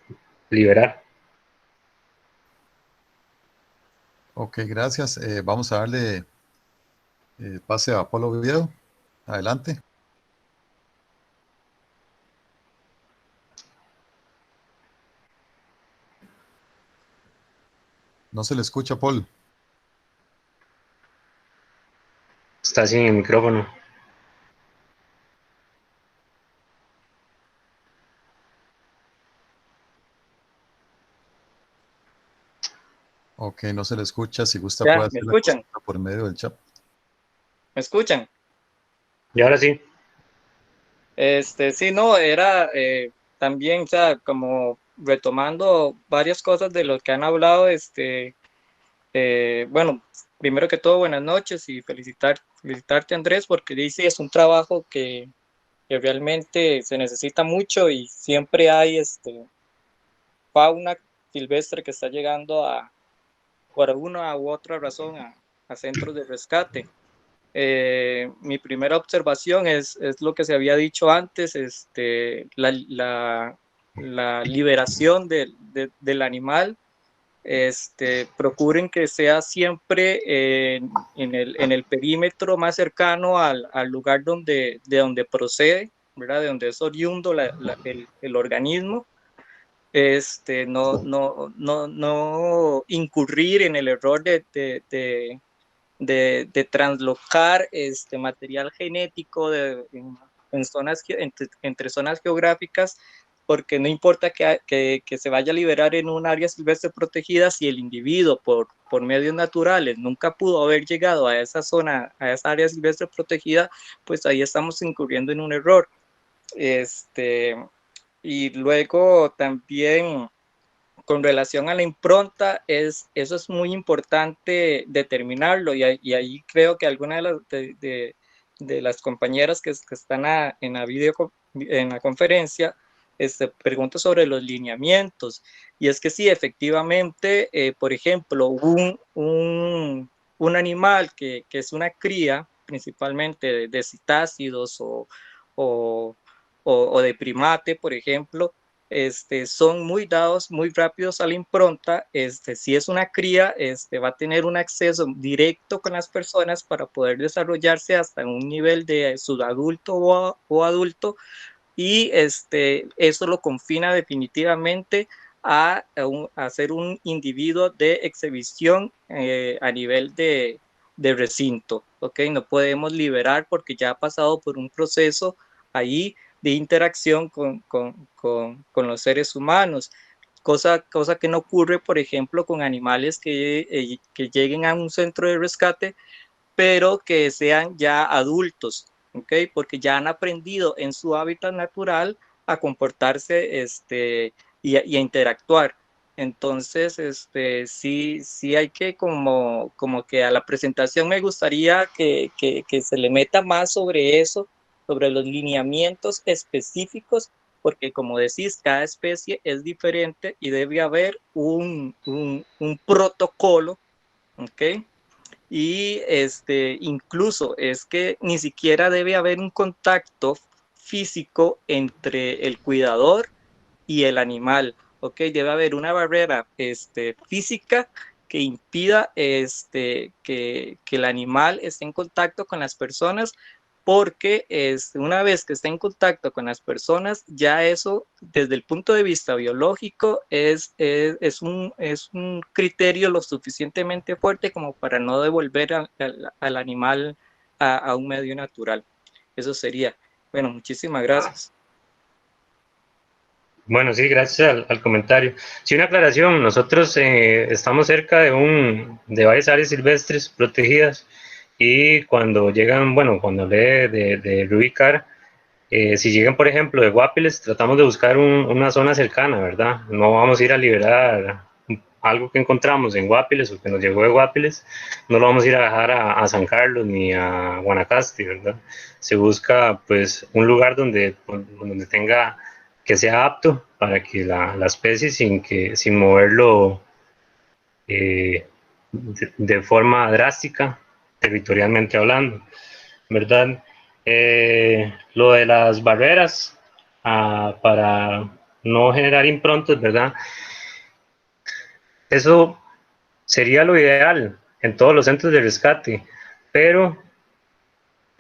liberar. Ok, gracias. Vamos a darle pase a Polo Oviedo. Adelante. No se le escucha, Paul. Está sin el micrófono. Ok, no se le escucha. Si gusta, Ya, puede ¿me hacer la escuchan? consulta por medio del chat. ¿Me escuchan? Y ahora sí, Sí, no, era también, o sea, como retomando varias cosas de lo que han hablado, bueno, primero que todo, buenas noches y felicitarte, Andrés, porque dice es un trabajo que realmente se necesita mucho y siempre hay fauna silvestre que está llegando por una u otra razón a centros de rescate. Mi primera observación es lo que se había dicho antes, la liberación del animal. Procuren que sea siempre en el perímetro más cercano al lugar de donde procede, ¿verdad? De donde es oriundo el organismo. No incurrir en el error de translocar material genético en zonas, entre zonas geográficas, porque no importa que se vaya a liberar en un área silvestre protegida, si el individuo por medios naturales nunca pudo haber llegado a esa zona, a esa área silvestre protegida, pues ahí estamos incurriendo en un error. Y luego también con relación a la impronta, eso es muy importante determinarlo y ahí creo que algunas de las compañeras que están en la conferencia pregunta sobre los lineamientos. Y es que sí, efectivamente, por ejemplo, un animal que es una cría, principalmente de cetáceos o de primate, por ejemplo, son muy dados, muy rápidos a la impronta. Si es una cría, va a tener un acceso directo con las personas para poder desarrollarse hasta un nivel de subadulto o adulto, y eso lo confina definitivamente a ser un individuo de exhibición a nivel de recinto, ¿ok? No podemos liberar porque ya ha pasado por un proceso ahí de interacción con los seres humanos, cosa que no ocurre, por ejemplo, con animales que lleguen a un centro de rescate, pero que sean ya adultos, ¿ok? Porque ya han aprendido en su hábitat natural a comportarse y a interactuar. Entonces, sí hay que como que a la presentación me gustaría que se le meta más sobre eso, sobre los lineamientos específicos, porque como decís, cada especie es diferente y debe haber un protocolo, ¿ok? Y incluso es que ni siquiera debe haber un contacto físico entre el cuidador y el animal, ¿ok? Debe haber una barrera física que impida que el animal esté en contacto con las personas, porque una vez que está en contacto con las personas, ya eso, desde el punto de vista biológico, es un criterio lo suficientemente fuerte como para no devolver al animal a un medio natural. Eso sería. Bueno, muchísimas gracias. bueno, sí, gracias al comentario. Sí, una aclaración, nosotros estamos cerca de varias áreas silvestres protegidas y cuando llegan, bueno, cuando hablé de reubicar, si llegan, por ejemplo, de Guapiles, tratamos de buscar una zona cercana, ¿verdad? No vamos a ir a liberar algo que encontramos en Guapiles o que nos llegó de Guapiles, no lo vamos a ir a dejar a San Carlos ni a Guanacaste, ¿verdad? Se busca, pues, un lugar donde tenga, que sea apto para que la especie, sin moverlo de forma drástica, territorialmente hablando, ¿verdad? Lo de las barreras para no generar improntas, ¿verdad? Eso sería lo ideal en todos los centros de rescate, pero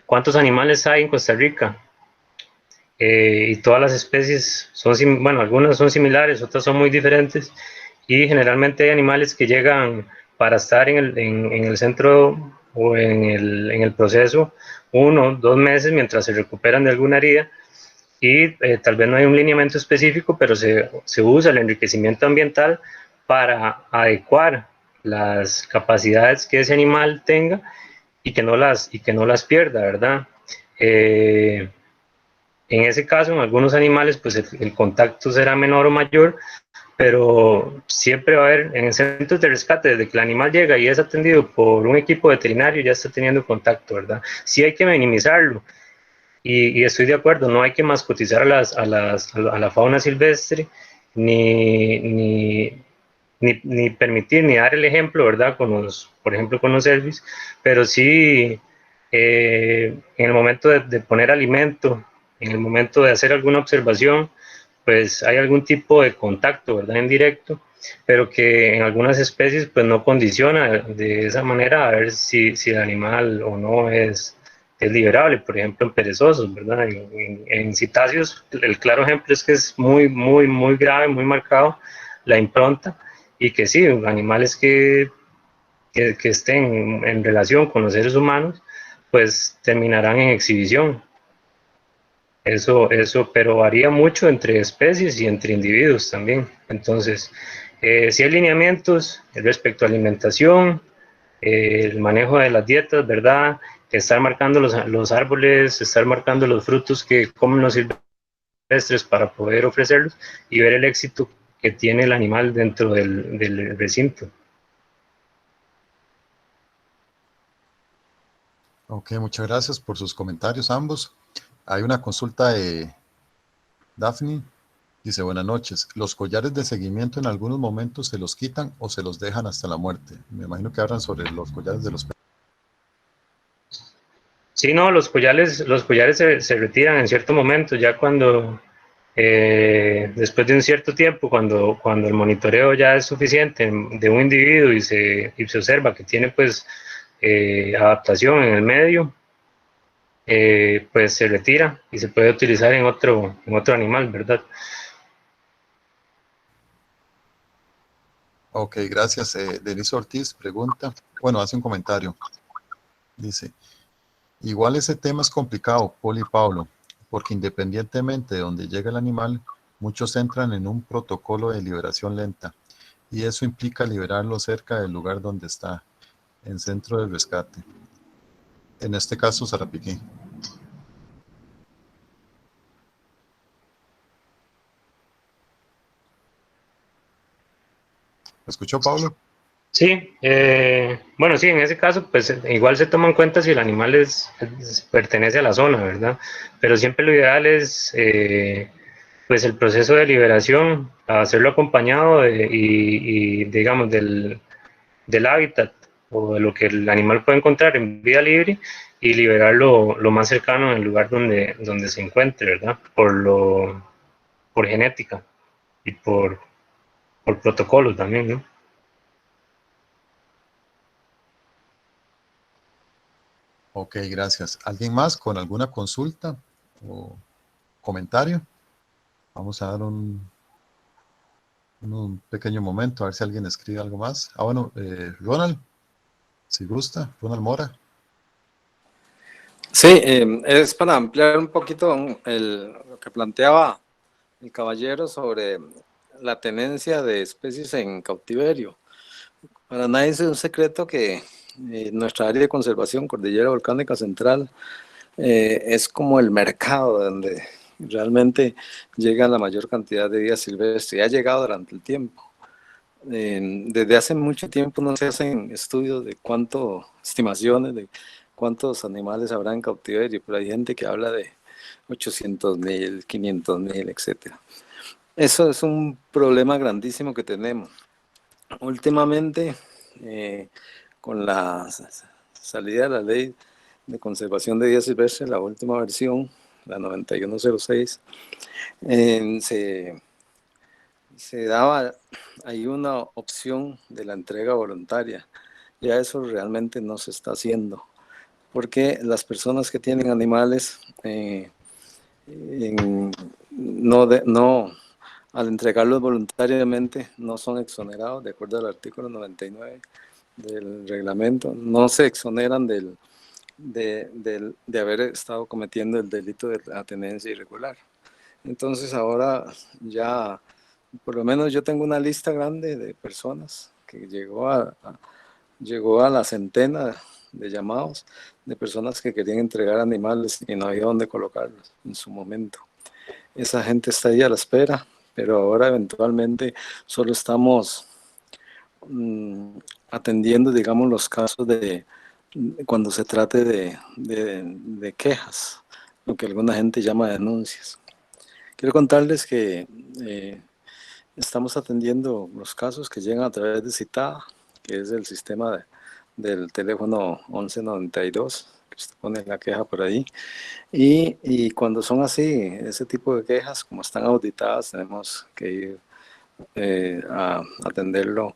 ¿cuántos animales hay en Costa Rica? Y todas las especies son, bueno, algunas son similares, otras son muy diferentes, y generalmente hay animales que llegan para estar en el centro o en el proceso 1 o 2 meses mientras se recuperan de alguna herida, y tal vez no hay un lineamiento específico, pero se usa el enriquecimiento ambiental para adecuar las capacidades que ese animal tenga y que no las pierda, ¿verdad? En ese caso, en algunos animales, pues el contacto será menor o mayor, pero siempre va a haber en centros de rescate, desde que el animal llega y es atendido por un equipo veterinario, ya está teniendo contacto, ¿verdad? Sí hay que minimizarlo, y estoy de acuerdo, no hay que mascotizar a la fauna silvestre, ni permitir, ni dar el ejemplo, ¿verdad? Por ejemplo, con los selfies, pero sí en el momento de poner alimento, en el momento de hacer alguna observación, pues hay algún tipo de contacto, ¿verdad? En directo, pero que en algunas especies pues no condiciona de esa manera a ver si el animal o no es liberable, por ejemplo en perezosos, ¿verdad? En citáceos el claro ejemplo es que es muy, muy, muy grave, muy marcado la impronta, y que sí, animales que estén en relación con los seres humanos, pues terminarán en exhibición. Pero varía mucho entre especies y entre individuos también. Entonces, si hay lineamientos respecto a alimentación, el manejo de las dietas, ¿verdad? Estar marcando los árboles, estar marcando los frutos que comen los silvestres para poder ofrecerlos y ver el éxito que tiene el animal dentro del recinto. Ok, muchas gracias por sus comentarios ambos. Hay una consulta de Daphne. Dice, buenas noches. ¿Los collares de seguimiento en algunos momentos se los quitan o se los dejan hasta la muerte? Me imagino que hablan sobre los collares de los perros. Sí, no, los collares se retiran en cierto momento, ya cuando, después de un cierto tiempo, cuando el monitoreo ya es suficiente de un individuo y se observa que tiene pues adaptación en el medio, pues se retira y se puede utilizar en otro animal, ¿verdad? Ok, gracias. Denise Ortiz pregunta, bueno, hace un comentario. Dice, igual ese tema es complicado, Poli y Pablo, porque independientemente de donde llegue el animal, muchos entran en un protocolo de liberación lenta y eso implica liberarlo cerca del lugar donde está, en centro de rescate. En este caso, Sarapiquí. ¿Me escuchó, Pablo? Sí, bueno, sí, en ese caso, pues igual se toma en cuenta si el animal pertenece a la zona, ¿verdad? Pero siempre lo ideal es, pues, el proceso de liberación, hacerlo acompañado digamos, del hábitat o de lo que el animal puede encontrar en vida libre y liberarlo lo más cercano en el lugar donde se encuentre, ¿verdad? Por genética y por protocolo también, ¿no? Ok, gracias. ¿Alguien más con alguna consulta o comentario? Vamos a dar un pequeño momento, a ver si alguien escribe algo más. Ah, bueno, Ronald, si gusta, Ronald Mora. Sí, es para ampliar un poquito lo que planteaba el caballero sobre la tenencia de especies en cautiverio. Para nadie es un secreto que nuestra área de conservación, Cordillera Volcánica Central, es como el mercado donde realmente llega la mayor cantidad de vida silvestre y ha llegado durante el tiempo. Desde hace mucho tiempo no se hacen estudios de estimaciones de cuántos animales habrá en cautiverio, pero hay gente que habla de 800,000, 500,000, etc. Eso es un problema grandísimo que tenemos. Últimamente, con la salida de la ley de conservación de vida silvestre, la última versión, la 9106, se daba ahí una opción de la entrega voluntaria. Ya eso realmente no se está haciendo, porque las personas que tienen animales no, al entregarlos voluntariamente no son exonerados, de acuerdo al artículo 99 del reglamento, no se exoneran de haber estado cometiendo el delito de la tenencia irregular. Entonces ahora ya, por lo menos yo tengo una lista grande de personas que llegó a la centena de llamados de personas que querían entregar animales y no había dónde colocarlos en su momento. Esa gente está ahí a la espera, pero ahora eventualmente solo estamos atendiendo, digamos, los casos de cuando se trate de quejas, lo que alguna gente llama denuncias. Quiero contarles que estamos atendiendo los casos que llegan a través de Citada, que es el sistema del teléfono 1192, que usted pone la queja por ahí. Y cuando son así, ese tipo de quejas, como están auditadas, tenemos que ir a atenderlo,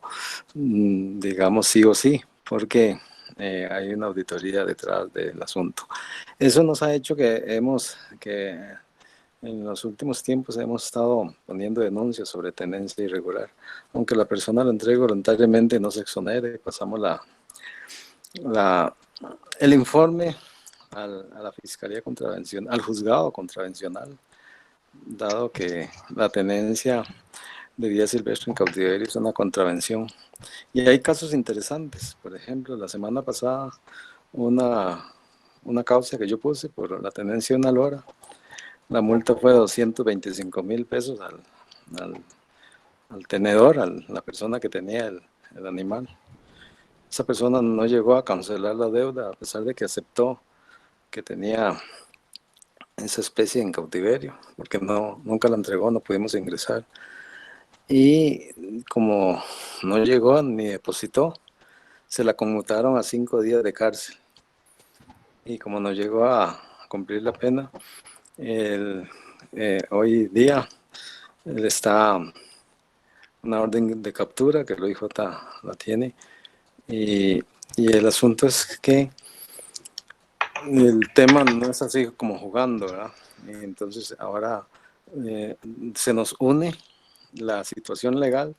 digamos, sí o sí, porque hay una auditoría detrás del asunto. Eso nos ha hecho que en los últimos tiempos hemos estado poniendo denuncias sobre tenencia irregular. Aunque la persona lo entregue voluntariamente, no se exonere, pasamos el informe a la Fiscalía Contravencional, al juzgado contravencional, dado que la tenencia de vida silvestre en cautiverio es una contravención. Y hay casos interesantes. Por ejemplo, la semana pasada, una causa que yo puse por la tenencia de una lora, la multa fue 225,000 pesos al tenedor, a la persona que tenía el animal. Esa persona no llegó a cancelar la deuda a pesar de que aceptó que tenía esa especie en cautiverio, porque nunca la entregó, no pudimos ingresar. Y como no llegó ni depositó, se la conmutaron a 5 días de cárcel. Y como no llegó a cumplir la pena, hoy día él está una orden de captura que el OIJ la tiene. Y el asunto es que el tema no es así como jugando, ¿verdad? Y entonces ahora se nos une la situación legal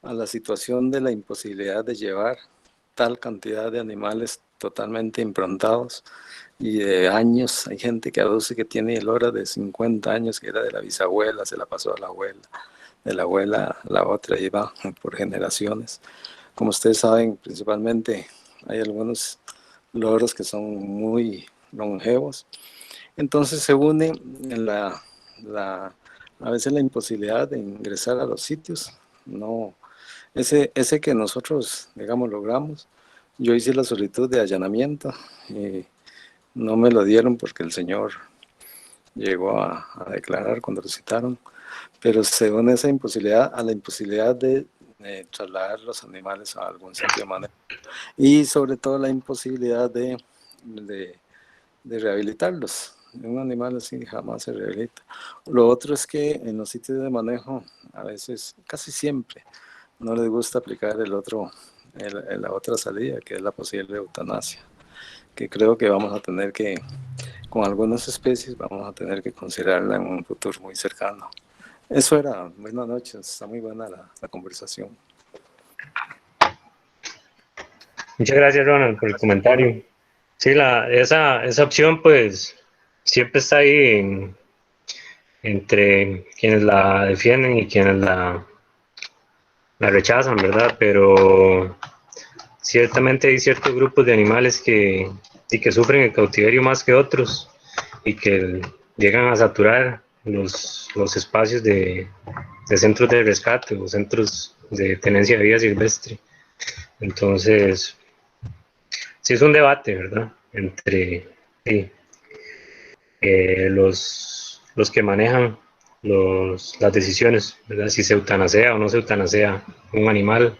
a la situación de la imposibilidad de llevar tal cantidad de animales totalmente improntados y de años. Hay gente que aduce que tiene el hora de 50 años, que era de la bisabuela, se la pasó a la abuela, de la abuela a la otra, y va por generaciones. Como ustedes saben, principalmente hay algunos loros que son muy longevos. Entonces se une a veces la imposibilidad de ingresar a los sitios. No, ese que nosotros, digamos, logramos. Yo hice la solicitud de allanamiento y no me lo dieron porque el señor llegó a declarar cuando lo citaron, pero se une esa imposibilidad a la imposibilidad de trasladar los animales a algún sitio de manejo y sobre todo la imposibilidad de rehabilitarlos. Un animal así jamás se rehabilita. Lo otro es que en los sitios de manejo, a veces, casi siempre, no les gusta aplicar la otra salida, que es la posible eutanasia, que creo que vamos a tener que, con algunas especies, vamos a tener que considerarla en un futuro muy cercano. Eso era. Buenas noches, está muy buena la conversación. Muchas gracias, Ronald, por el comentario. Sí, esa opción, pues, siempre está ahí entre quienes la defienden y quienes la rechazan, ¿verdad? Pero ciertamente hay ciertos grupos de animales que sufren el cautiverio más que otros y que llegan a saturar los espacios de centros de rescate o centros de tenencia de vida silvestre. Entonces, sí es un debate, ¿verdad? Entre los que manejan las decisiones, ¿verdad? Si se eutanasea o no se eutanasea un animal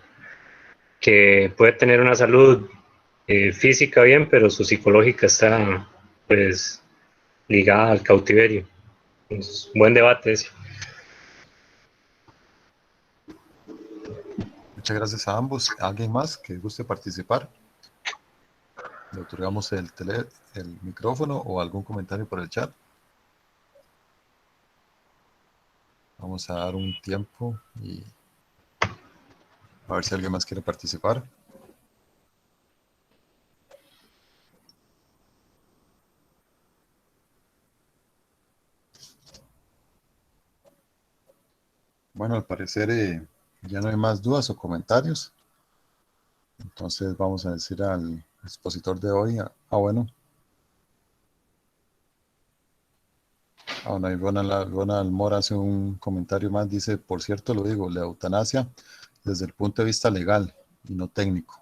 que puede tener una salud física bien, pero su psicológica está, pues, ligada al cautiverio. Es un buen debate ese. Muchas gracias a ambos. ¿Alguien más que guste participar? Le otorgamos el micrófono o algún comentario por el chat. Vamos a dar un tiempo y a ver si alguien más quiere participar. Bueno, al parecer ya no hay más dudas o comentarios. Entonces vamos a decir al expositor de hoy, bueno. Bueno, ahí Ronald Mora hace un comentario más, dice, por cierto lo digo, la eutanasia desde el punto de vista legal y no técnico.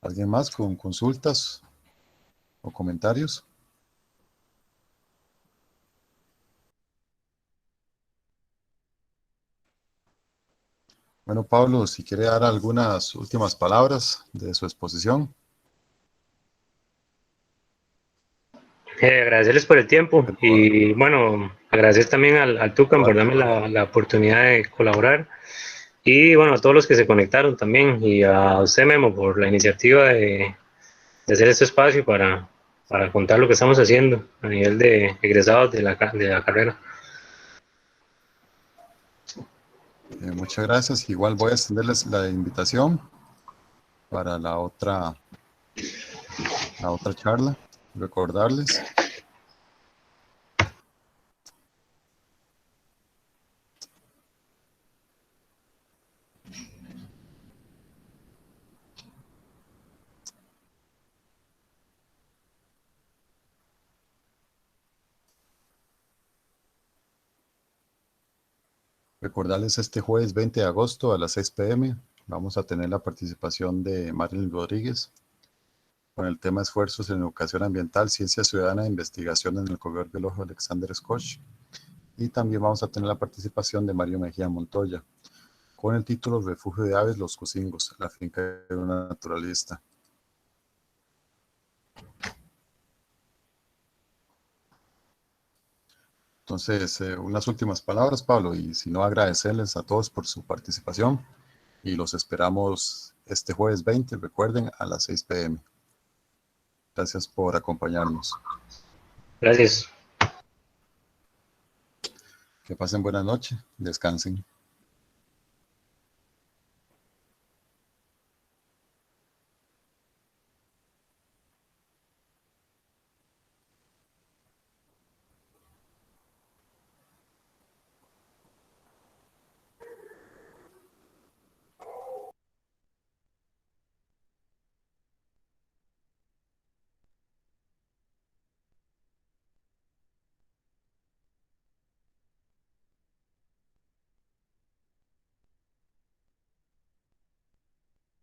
¿Alguien más con consultas o comentarios? Bueno, Pablo, si quiere dar algunas últimas palabras de su exposición. Agradecerles por el tiempo y bueno, agradecer también al Tucan por darme la oportunidad de colaborar y bueno, a todos los que se conectaron también y a usted, Memo, por la iniciativa de hacer este espacio para contar lo que estamos haciendo a nivel de egresados de la carrera. Muchas gracias. Igual voy a extenderles la invitación para la otra charla. Recordarles. Recordarles este jueves 20 de agosto a las 6 p.m. Vamos a tener la participación de Marilyn Rodríguez con el tema Esfuerzos en Educación Ambiental, Ciencia Ciudadana e Investigación en el Corredor Biológico Alexander Scotch. Y también vamos a tener la participación de Mario Mejía Montoya con el título Refugio de Aves Los Cocingos, la finca de una naturalista. Entonces, unas últimas palabras, Pablo, y si no, agradecerles a todos por su participación y los esperamos este jueves 20, recuerden, a las 6 p.m. Gracias por acompañarnos. Gracias. Que pasen buena noche, descansen.